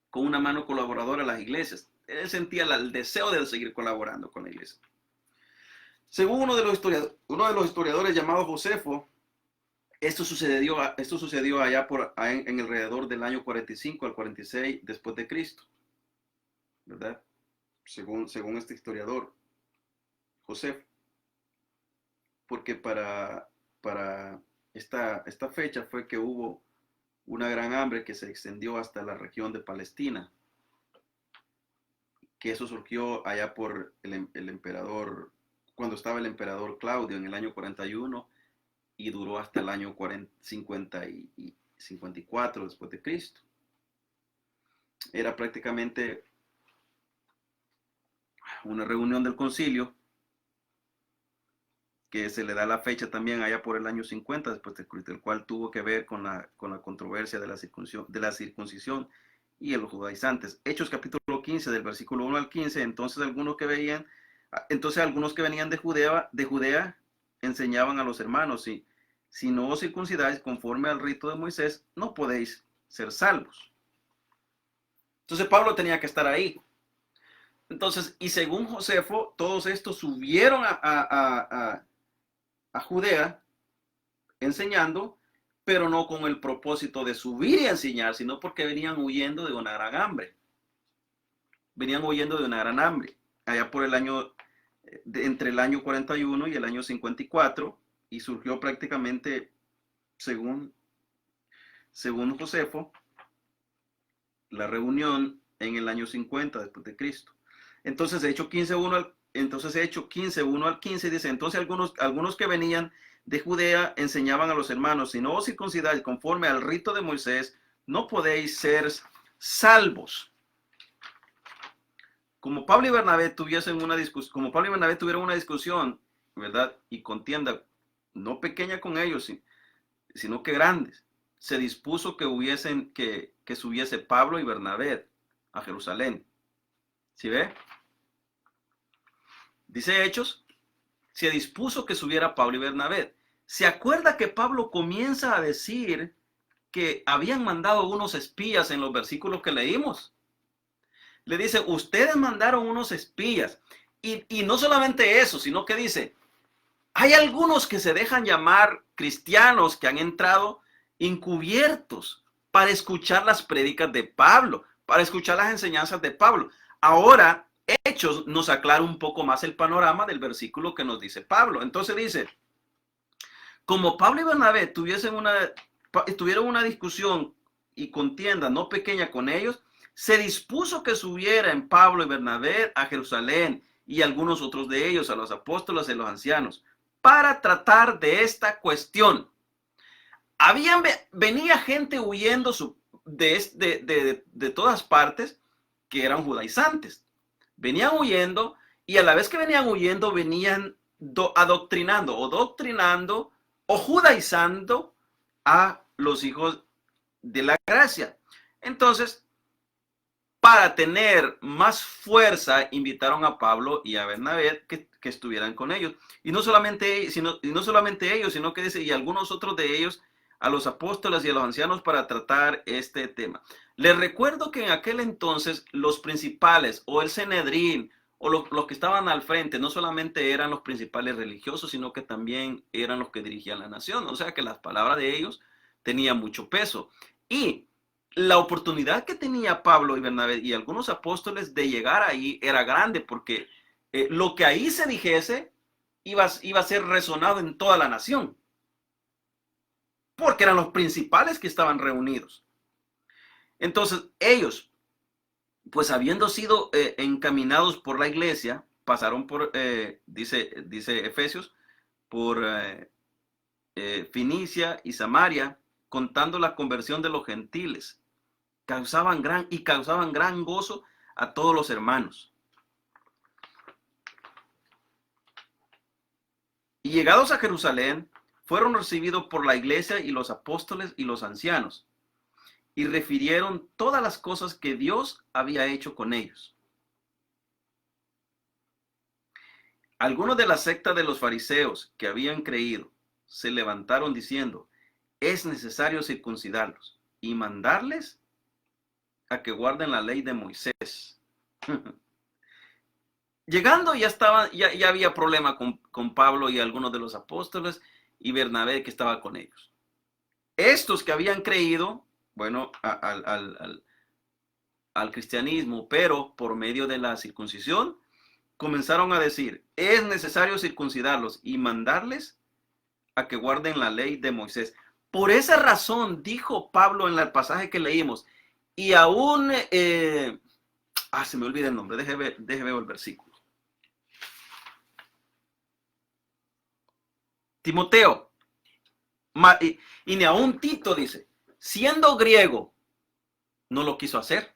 con una mano colaboradora a las iglesias. Él sentía el deseo de seguir colaborando con la iglesia. Según uno de los historiadores llamado Josefo, esto sucedió allá en alrededor del año 45 al 46 después de Cristo, ¿verdad? Según este historiador, Josefo. Porque para esta fecha fue que hubo una gran hambre que se extendió hasta la región de Palestina, que eso surgió allá por el emperador, cuando estaba el emperador Claudio en el año 41 y duró hasta el año 54 después de Cristo. Era prácticamente una reunión del concilio que se le da la fecha también allá por el año 50 después de Cristo, el cual tuvo que ver con la controversia de la circuncisión y los judaizantes. Hechos capítulo 15 del versículo 1 al 15, entonces algunos que venían de Judea enseñaban a los hermanos, si no os circuncidáis conforme al rito de Moisés, no podéis ser salvos. Entonces Pablo tenía que estar ahí. Entonces, y según Josefo, todos estos subieron a Judea enseñando, pero no con el propósito de subir y enseñar, sino porque venían huyendo de una gran hambre. Allá por el año, entre el año 41 y el año 54, y surgió prácticamente, según Josefo, la reunión en el año 50 después de Cristo. Entonces, Hechos 15, 1 al 15 dice, entonces algunos que venían de Judea enseñaban a los hermanos, si no os circuncidáis conforme al rito de Moisés, no podéis ser salvos. Como Pablo y Bernabé tuvieron una discusión, ¿verdad? Y contienda no pequeña con ellos, sino que grandes, se dispuso que subiese Pablo y Bernabé a Jerusalén. ¿Sí ve? Dice Hechos, se dispuso que subiera Pablo y Bernabé. ¿Se acuerda que Pablo comienza a decir que habían mandado unos espías en los versículos que leímos? Le dice, ustedes mandaron unos espías. Y no solamente eso, sino que dice, hay algunos que se dejan llamar cristianos que han entrado encubiertos para escuchar las prédicas de Pablo, para escuchar las enseñanzas de Pablo. Ahora, Hechos nos aclara un poco más el panorama del versículo que nos dice Pablo. Entonces dice, como Pablo y Bernabé tuvieron una discusión y contienda no pequeña con ellos, se dispuso que subieran Pablo y Bernabé a Jerusalén y algunos otros de ellos, a los apóstoles y los ancianos, para tratar de esta cuestión. Venía gente huyendo de todas partes que eran judaizantes. Venían huyendo y a la vez que venían huyendo venían doctrinando o judaizando a los hijos de la gracia. Entonces, para tener más fuerza, invitaron a Pablo y a Bernabé que estuvieran con ellos. Y no solamente ellos, sino que dice, y algunos otros de ellos, a los apóstoles y a los ancianos para tratar este tema. Les recuerdo que en aquel entonces los principales o el Sanedrín o los que estaban al frente, no solamente eran los principales religiosos, sino que también eran los que dirigían la nación. O sea que las palabras de ellos tenían mucho peso. Y la oportunidad que tenía Pablo y Bernabé y algunos apóstoles de llegar ahí era grande, porque lo que ahí se dijese iba a ser resonado en toda la nación, porque eran los principales que estaban reunidos. Entonces ellos, pues habiendo sido encaminados por la iglesia, pasaron por, dice Efesios, por Finicia y Samaria, contando la conversión de los gentiles. Causaban gran gozo a todos los hermanos. Y llegados a Jerusalén, fueron recibidos por la iglesia y los apóstoles y los ancianos, y refirieron todas las cosas que Dios había hecho con ellos. Algunos de la secta de los fariseos que habían creído se levantaron diciendo: es necesario circuncidarlos y mandarles a que guarden la ley de Moisés. Llegando ya había problema con Pablo y algunos de los apóstoles y Bernabé que estaba con ellos. Estos que habían creído, bueno, al cristianismo, pero por medio de la circuncisión, comenzaron a decir: es necesario circuncidarlos y mandarles a que guarden la ley de Moisés. Por esa razón dijo Pablo en el pasaje que leímos, y aún, se me olvida el nombre, déjeme ver el versículo. Timoteo, y ni aún Tito dice, siendo griego, no lo quiso hacer.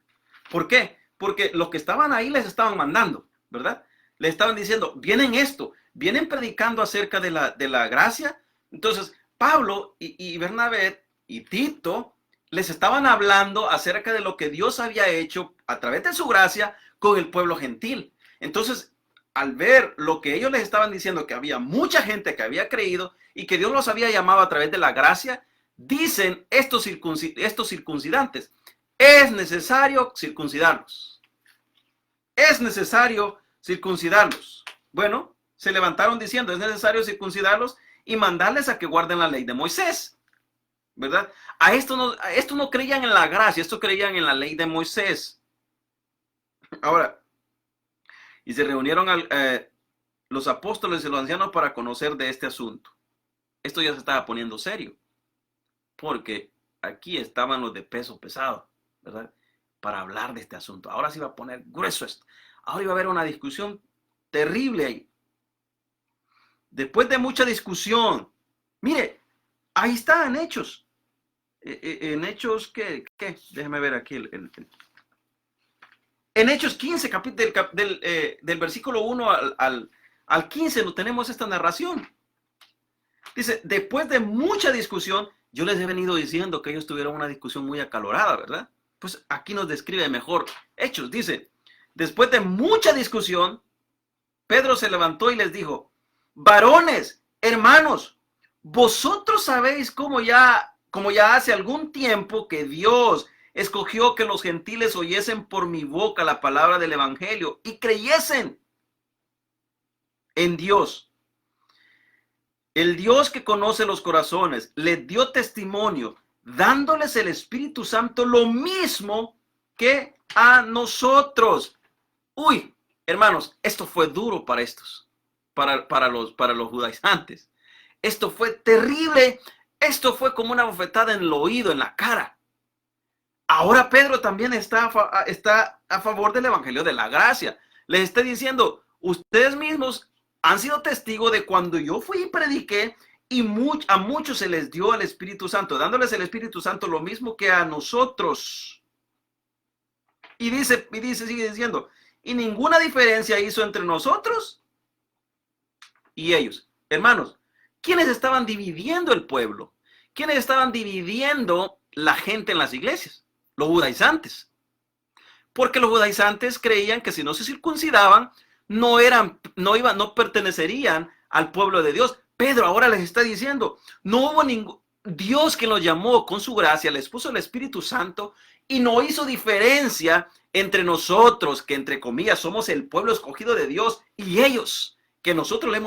¿Por qué? Porque los que estaban ahí les estaban mandando, ¿verdad? Les estaban diciendo, vienen predicando acerca de la gracia. Entonces, Pablo y Bernabé y Tito les estaban hablando acerca de lo que Dios había hecho a través de su gracia con el pueblo gentil. Entonces, al ver lo que ellos les estaban diciendo, que había mucha gente que había creído y que Dios los había llamado a través de la gracia, dicen estos circuncidantes: es necesario circuncidarlos. Es necesario circuncidarlos. Bueno, se levantaron diciendo: es necesario circuncidarlos y mandarles a que guarden la ley de Moisés, ¿verdad? Esto no creían en la gracia, esto creían en la ley de Moisés. Ahora, y se reunieron los apóstoles y los ancianos para conocer de este asunto. Esto ya se estaba poniendo serio, porque aquí estaban los de peso pesado, ¿verdad? Para hablar de este asunto. Ahora se iba a poner grueso esto. Ahora iba a haber una discusión terrible ahí. Después de mucha discusión, mire, ahí está en Hechos. En Hechos, ¿qué? Déjeme ver aquí. En Hechos 15, del versículo 1 al 15, no tenemos esta narración. Dice, después de mucha discusión, yo les he venido diciendo que ellos tuvieron una discusión muy acalorada, ¿verdad? Pues aquí nos describe mejor Hechos. Dice, después de mucha discusión, Pedro se levantó y les dijo: varones, hermanos, vosotros sabéis cómo ya hace algún tiempo que Dios escogió que los gentiles oyesen por mi boca la palabra del evangelio y creyesen en Dios. El Dios que conoce los corazones les dio testimonio, dándoles el Espíritu Santo lo mismo que a nosotros. Uy, hermanos, esto fue duro para estos, para los judaizantes. Esto fue terrible. Esto fue como una bofetada en el oído, en la cara. Ahora Pedro también está a favor del evangelio de la gracia. Les está diciendo, ustedes mismos han sido testigos de cuando yo fui y prediqué, y a muchos se les dio el Espíritu Santo, dándoles el Espíritu Santo lo mismo que a nosotros. Y sigue diciendo, y ninguna diferencia hizo entre nosotros y ellos. Hermanos, ¿quiénes estaban dividiendo el pueblo? ¿Quiénes estaban dividiendo la gente en las iglesias? Los judaizantes. Porque los judaizantes creían que si no se circuncidaban, no pertenecerían al pueblo de Dios. Pedro ahora les está diciendo, no hubo ningún Dios que los llamó con su gracia, les puso el Espíritu Santo y no hizo diferencia entre nosotros, que entre comillas somos el pueblo escogido de Dios, y ellos, que nosotros les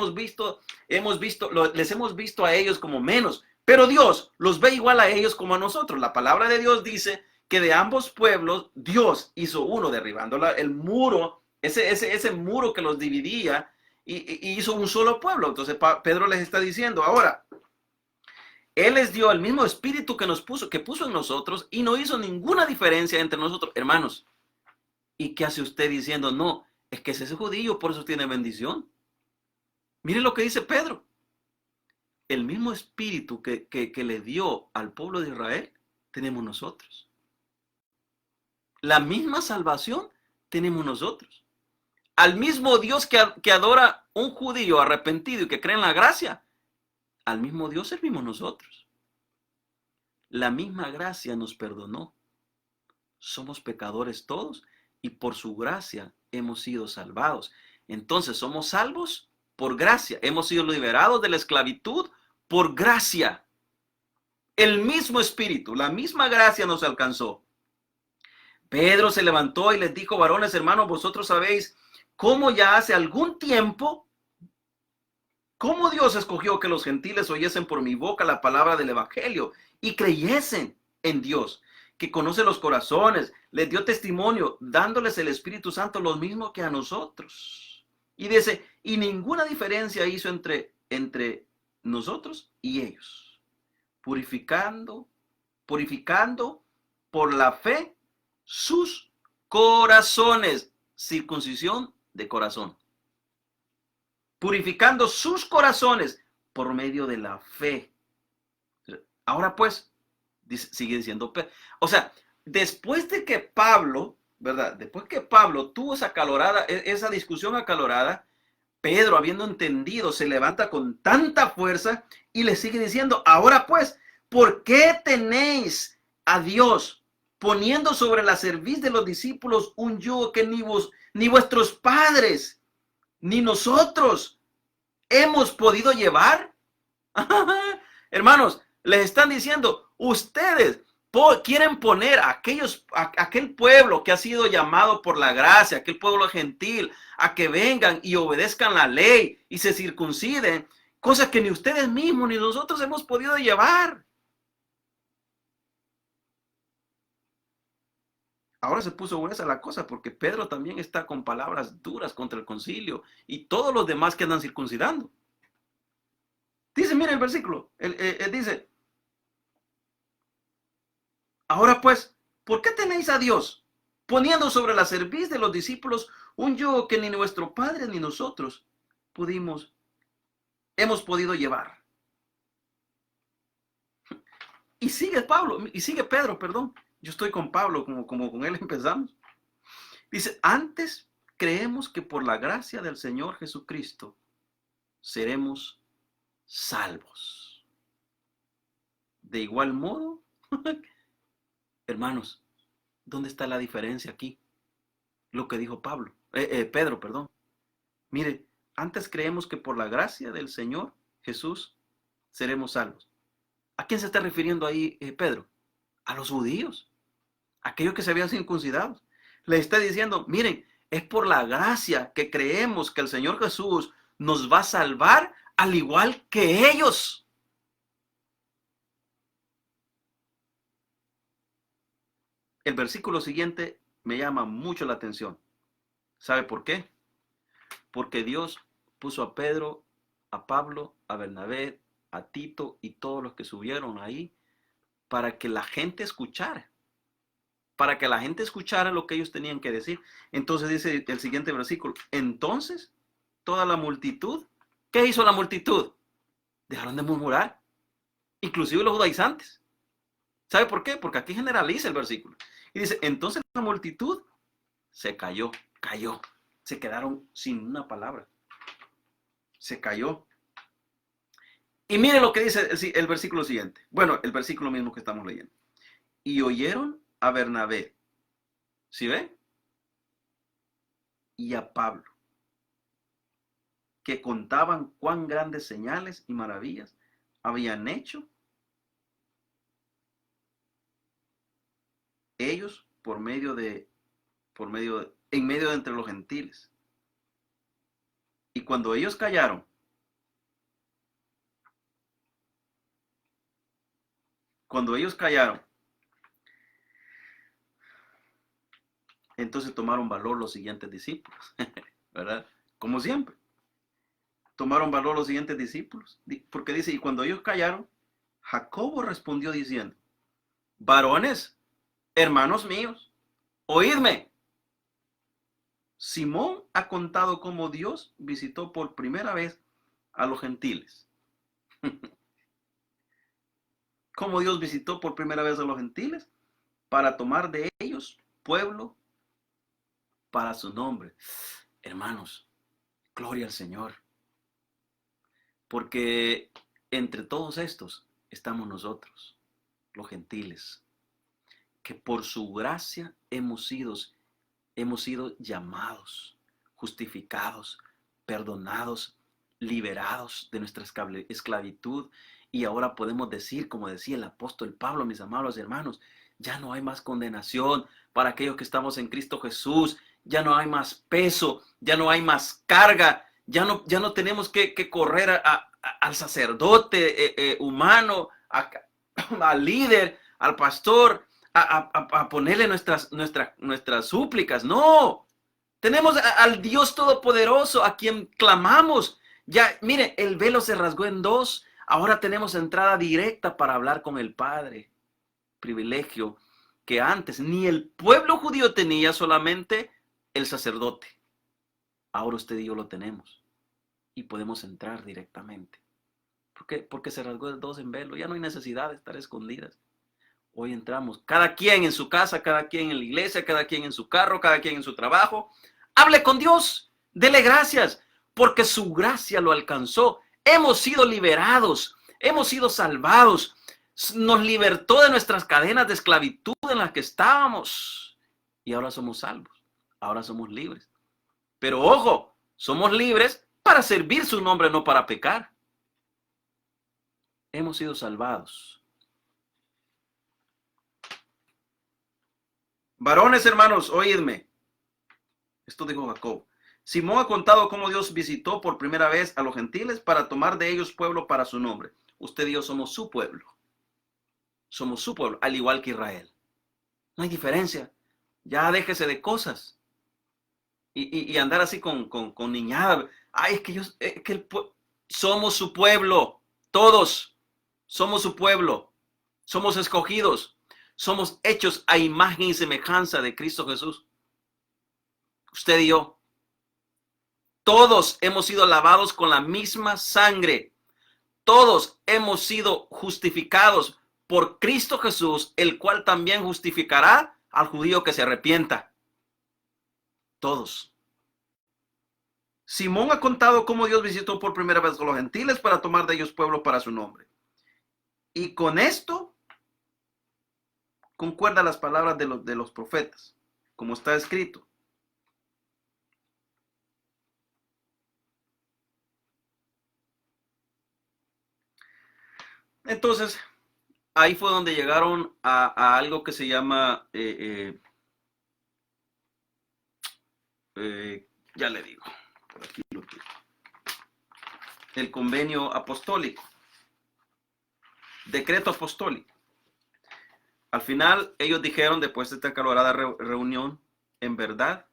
hemos visto a ellos como menos, pero Dios los ve igual a ellos como a nosotros. La palabra de Dios dice que de ambos pueblos Dios hizo uno, derribando el muro, ese muro que los dividía, y hizo un solo pueblo. Entonces Pedro les está diciendo, ahora, Él les dio el mismo espíritu que puso en nosotros, y no hizo ninguna diferencia entre nosotros, hermanos. ¿Y qué hace usted diciendo, no, es que ese es judío, por eso tiene bendición? Mire lo que dice Pedro. El mismo espíritu que le dio al pueblo de Israel, tenemos nosotros. La misma salvación tenemos nosotros. Al mismo Dios que adora un judío arrepentido y que cree en la gracia, al mismo Dios servimos nosotros. La misma gracia nos perdonó. Somos pecadores todos y por su gracia hemos sido salvados. Entonces somos salvos por gracia. Hemos sido liberados de la esclavitud por gracia. El mismo espíritu, la misma gracia nos alcanzó. Pedro se levantó y les dijo, varones hermanos, vosotros sabéis cómo ya hace algún tiempo, cómo Dios escogió que los gentiles oyesen por mi boca la palabra del evangelio y creyesen en Dios, que conoce los corazones, les dio testimonio, dándoles el Espíritu Santo lo mismo que a nosotros. Y dice, y ninguna diferencia hizo entre nosotros y ellos, purificando por la fe sus corazones, circuncisión de corazón, purificando sus corazones por medio de la fe. Ahora pues, sigue diciendo, o sea, después de que Pablo, ¿verdad? Después que Pablo tuvo esa discusión acalorada, Pedro, habiendo entendido, se levanta con tanta fuerza y le sigue diciendo, ahora pues, ¿por qué tenéis a Dios poniendo sobre la cerviz de los discípulos un yugo que ni vuestros padres, ni nosotros hemos podido llevar? Hermanos, les están diciendo, ustedes quieren poner a aquel pueblo que ha sido llamado por la gracia, aquel pueblo gentil, a que vengan y obedezcan la ley y se circunciden, cosas que ni ustedes mismos ni nosotros hemos podido llevar. Ahora se puso gruesa la cosa porque Pedro también está con palabras duras contra el concilio y todos los demás que andan circuncidando. Dice, mire el versículo, dice, ahora pues, ¿por qué tenéis a Dios poniendo sobre la cerviz de los discípulos un yugo que ni nuestro padre ni nosotros hemos podido llevar? Y sigue Pedro, perdón. Yo estoy con Pablo, como con él empezamos. Dice, antes creemos que por la gracia del Señor Jesucristo seremos salvos. De igual modo, hermanos, ¿dónde está la diferencia aquí? Lo que dijo Pedro, perdón. Mire, antes creemos que por la gracia del Señor Jesús seremos salvos. ¿A quién se está refiriendo ahí Pedro? A los judíos, aquellos que se habían circuncidado. Les está diciendo, miren, es por la gracia que creemos que el Señor Jesús nos va a salvar al igual que ellos. El versículo siguiente me llama mucho la atención. ¿Sabe por qué? Porque Dios puso a Pedro, a Pablo, a Bernabé, a Tito y todos los que subieron ahí para que la gente escuchara. Para que la gente escuchara lo que ellos tenían que decir. Entonces dice el siguiente versículo. Entonces, toda la multitud, ¿qué hizo la multitud? Dejaron de murmurar. Inclusive los judaizantes. ¿Sabe por qué? Porque aquí generaliza el versículo. Y dice, entonces la multitud se cayó. Se quedaron sin una palabra. Se cayó. Y mire lo que dice el versículo siguiente. Bueno, el versículo mismo que estamos leyendo. Y oyeron a Bernabé, ¿sí ve? Y a Pablo, que contaban cuán grandes señales y maravillas habían hecho ellos por medio de en medio de entre los gentiles. Y cuando ellos callaron, entonces tomaron valor los siguientes discípulos, ¿verdad? Como siempre, tomaron valor los siguientes discípulos, porque dice, y cuando ellos callaron, Jacobo respondió diciendo, varones, hermanos míos, oídme. Simón ha contado cómo Dios visitó por primera vez a los gentiles. Cómo Dios visitó por primera vez a los gentiles para tomar de ellos pueblo para su nombre. Hermanos, gloria al Señor. Porque entre todos estos estamos nosotros, los gentiles, que por su gracia hemos sido llamados, justificados, perdonados, liberados de nuestra esclavitud. Y ahora podemos decir, como decía el apóstol Pablo, mis amados hermanos, ya no hay más condenación para aquellos que estamos en Cristo Jesús. Ya no hay más peso, ya no hay más carga, ya no tenemos que correr al sacerdote humano, al líder, al pastor, a ponerle nuestras súplicas. No, tenemos al Dios Todopoderoso a quien clamamos. Ya, mire, el velo se rasgó en dos. Ahora tenemos entrada directa para hablar con el Padre. Privilegio que antes ni el pueblo judío tenía, solamente el sacerdote. Ahora usted y yo lo tenemos y podemos entrar directamente. ¿Por qué? Porque se rasgó el dos en velo. Ya no hay necesidad de estar escondidas. Hoy entramos, cada quien en su casa, cada quien en la iglesia, cada quien en su carro, cada quien en su trabajo. Hable con Dios, dele gracias, porque su gracia lo alcanzó. Hemos sido liberados, hemos sido salvados. Nos libertó de nuestras cadenas de esclavitud en las que estábamos. Y ahora somos salvos, ahora somos libres. Pero ojo, somos libres para servir su nombre, no para pecar. Hemos sido salvados. Varones, hermanos, oídme. Esto dijo Jacob. Simón ha contado cómo Dios visitó por primera vez a los gentiles para tomar de ellos pueblo para su nombre. Usted y yo somos su pueblo. Somos su pueblo, al igual que Israel. No hay diferencia. Ya déjese de cosas. Y andar así con niñada. Ay, somos su pueblo. Todos somos su pueblo. Somos escogidos. Somos hechos a imagen y semejanza de Cristo Jesús. Usted y yo. Todos hemos sido lavados con la misma sangre. Todos hemos sido justificados por Cristo Jesús, el cual también justificará al judío que se arrepienta. Todos. Simón ha contado cómo Dios visitó por primera vez a los gentiles para tomar de ellos pueblo para su nombre. Y con esto concuerda las palabras de los profetas, como está escrito. Entonces, ahí fue donde llegaron a algo que se llama, ya le digo, por aquí lo tengo, el convenio apostólico, decreto apostólico. Al final, ellos dijeron, después de esta acalorada reunión, en verdad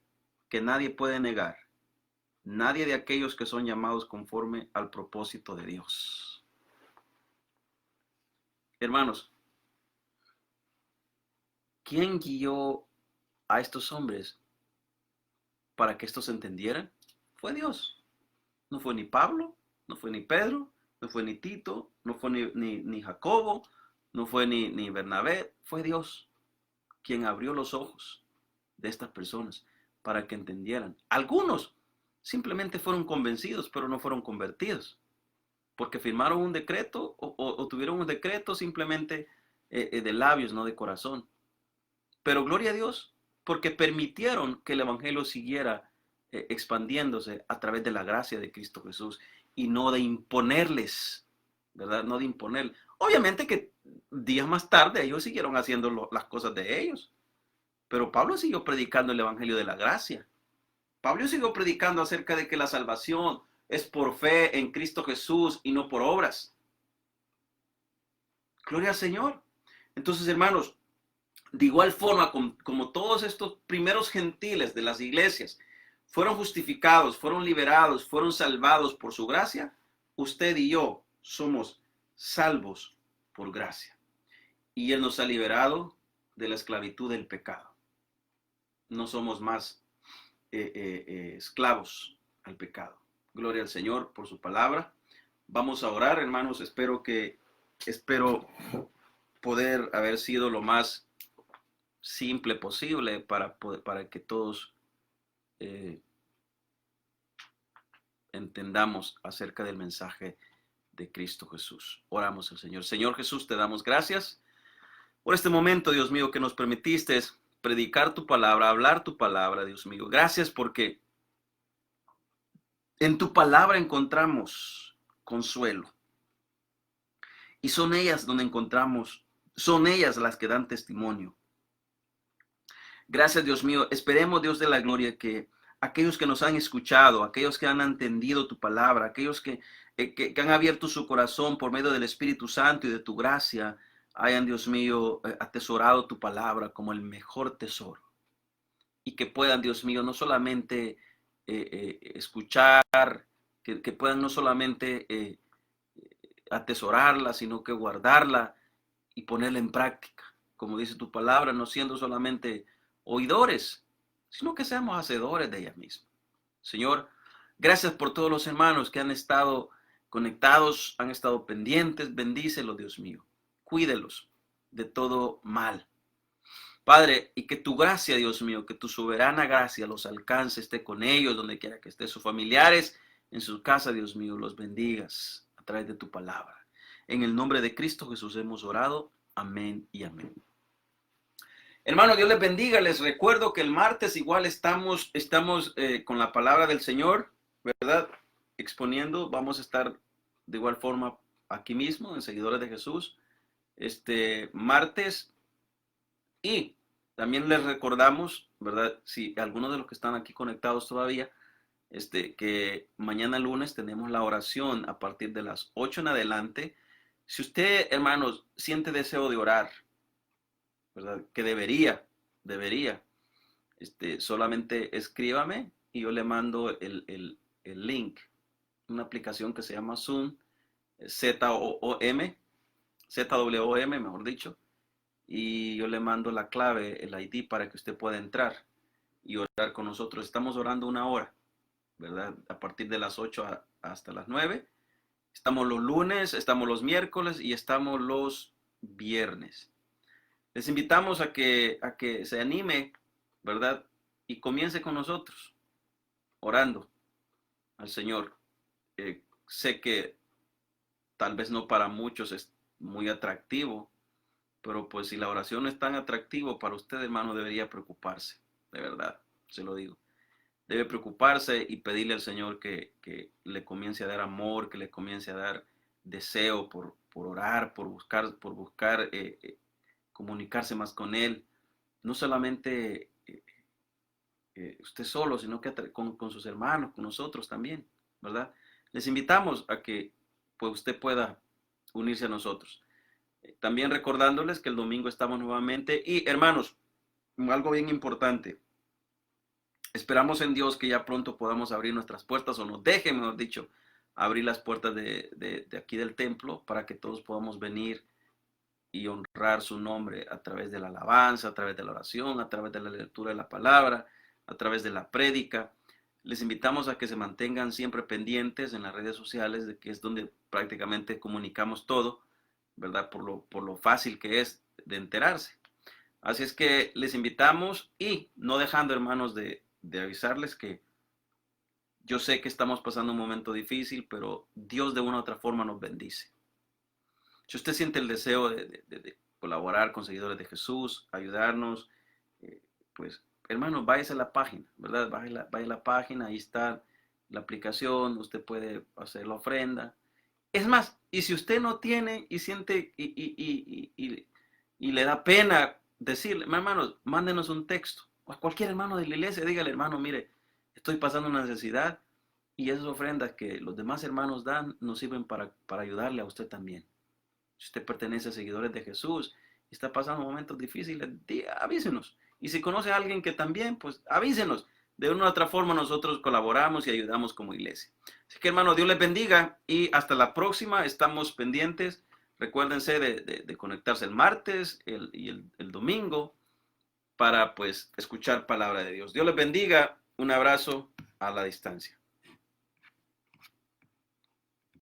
que nadie puede negar, nadie de aquellos que son llamados conforme al propósito de Dios. Hermanos, ¿quién guió a estos hombres para que estos entendieran? Fue Dios. No fue ni Pablo, no fue ni Pedro, no fue ni Tito, no fue ni Jacobo, no fue ni Bernabé. Fue Dios quien abrió los ojos de estas personas para que entendieran. Algunos simplemente fueron convencidos, pero no fueron convertidos, porque firmaron un decreto o tuvieron un decreto simplemente de labios, no de corazón. Pero gloria a Dios, porque permitieron que el evangelio siguiera expandiéndose a través de la gracia de Cristo Jesús y no de imponerles, ¿verdad? No de imponerles. Obviamente que días más tarde ellos siguieron haciendo las cosas de ellos, Pero Pablo siguió predicando el evangelio de la gracia. Pablo siguió predicando acerca de que la salvación es por fe en Cristo Jesús y no por obras. Gloria al Señor. Entonces, hermanos, de igual forma como todos estos primeros gentiles de las iglesias fueron justificados, fueron liberados, fueron salvados por su gracia, usted y yo somos salvos por gracia. Y Él nos ha liberado de la esclavitud del pecado. No somos más esclavos al pecado. Gloria al Señor por su palabra. Vamos a orar, hermanos. Espero poder haber sido lo más simple posible para que todos entendamos acerca del mensaje de Cristo Jesús. Oramos al Señor. Señor Jesús, te damos gracias por este momento, Dios mío, que nos permitiste predicar tu palabra, hablar tu palabra, Dios mío. Gracias porque en tu palabra encontramos consuelo. Y son ellas las que dan testimonio. Gracias, Dios mío. Esperemos, Dios de la gloria, que aquellos que nos han escuchado, aquellos que han entendido tu palabra, aquellos que han abierto su corazón por medio del Espíritu Santo y de tu gracia, hayan, Dios mío, atesorado tu palabra como el mejor tesoro. Y que puedan, Dios mío, no solamente escuchar, que puedan no solamente atesorarla, sino que guardarla y ponerla en práctica. Como dice tu palabra, no siendo solamente oidores, sino que seamos hacedores de ella misma. Señor, gracias por todos los hermanos que han estado conectados, han estado pendientes. Bendícelos, Dios mío. Cuídelos de todo mal. Padre, y que tu gracia, Dios mío, que tu soberana gracia los alcance, esté con ellos, donde quiera que estén sus familiares, en su casa, Dios mío, los bendigas a través de tu palabra. En el nombre de Cristo Jesús hemos orado. Amén y amén. Hermano, Dios les bendiga. Les recuerdo que el martes igual estamos con la palabra del Señor, ¿verdad? Exponiendo. Vamos a estar de igual forma aquí mismo, en Seguidores de Jesús, este martes. Y también les recordamos, ¿verdad? Si algunos de los que están aquí conectados todavía, que mañana lunes tenemos la oración a partir de las 8 en adelante. Si usted, hermanos, siente deseo de orar, ¿verdad? Que debería, solamente escríbame y yo le mando el link, una aplicación que se llama Zoom, ZWOM, mejor dicho, y yo le mando la clave, el ID, para que usted pueda entrar y orar con nosotros. Estamos orando 1 hora, ¿verdad? A partir de las 8 hasta las 9. Estamos los lunes, estamos los miércoles y estamos los viernes. Les invitamos a que se anime, ¿verdad? Y comience con nosotros, orando al Señor. Sé que tal vez no para muchos es muy atractivo, pero pues si la oración es tan atractivo para usted, hermano, debería preocuparse, de verdad, se lo digo. Debe preocuparse y pedirle al Señor que le comience a dar amor, que le comience a dar deseo por orar, por buscar comunicarse más con Él. No solamente usted solo, sino que con sus hermanos, con nosotros también, ¿verdad? Les invitamos a que pues, usted pueda unirse a nosotros. También recordándoles que el domingo estamos nuevamente. Y hermanos, algo bien importante. Esperamos en Dios que ya pronto podamos abrir nuestras puertas, o nos deje, mejor dicho, abrir las puertas de aquí del templo para que todos podamos venir y honrar su nombre a través de la alabanza, a través de la oración, a través de la lectura de la palabra, a través de la prédica. Les invitamos a que se mantengan siempre pendientes en las redes sociales, de que es donde prácticamente comunicamos todo, ¿verdad? Por lo fácil que es de enterarse. Así es que les invitamos, y no dejando, hermanos, de avisarles que yo sé que estamos pasando un momento difícil, pero Dios de una u otra forma nos bendice. Si usted siente el deseo de colaborar con Seguidores de Jesús, ayudarnos, pues hermanos, váyase a la página, ¿verdad? Vaya a la página, ahí está la aplicación, usted puede hacer la ofrenda. Es más, y si usted no tiene y siente y le da pena decirle, hermanos, mándenos un texto. O a cualquier hermano de la iglesia, dígale, hermano, mire, estoy pasando una necesidad y esas ofrendas que los demás hermanos dan nos sirven para ayudarle a usted también. Si usted pertenece a seguidores de Jesús y está pasando momentos difíciles, avísenos. Y si conoce a alguien que también, pues avísenos. De una u otra forma nosotros colaboramos y ayudamos como iglesia. Así que hermano, Dios les bendiga y hasta la próxima. Estamos pendientes. Recuérdense de conectarse el martes y el domingo para pues escuchar palabra de Dios. Dios les bendiga. Un abrazo a la distancia.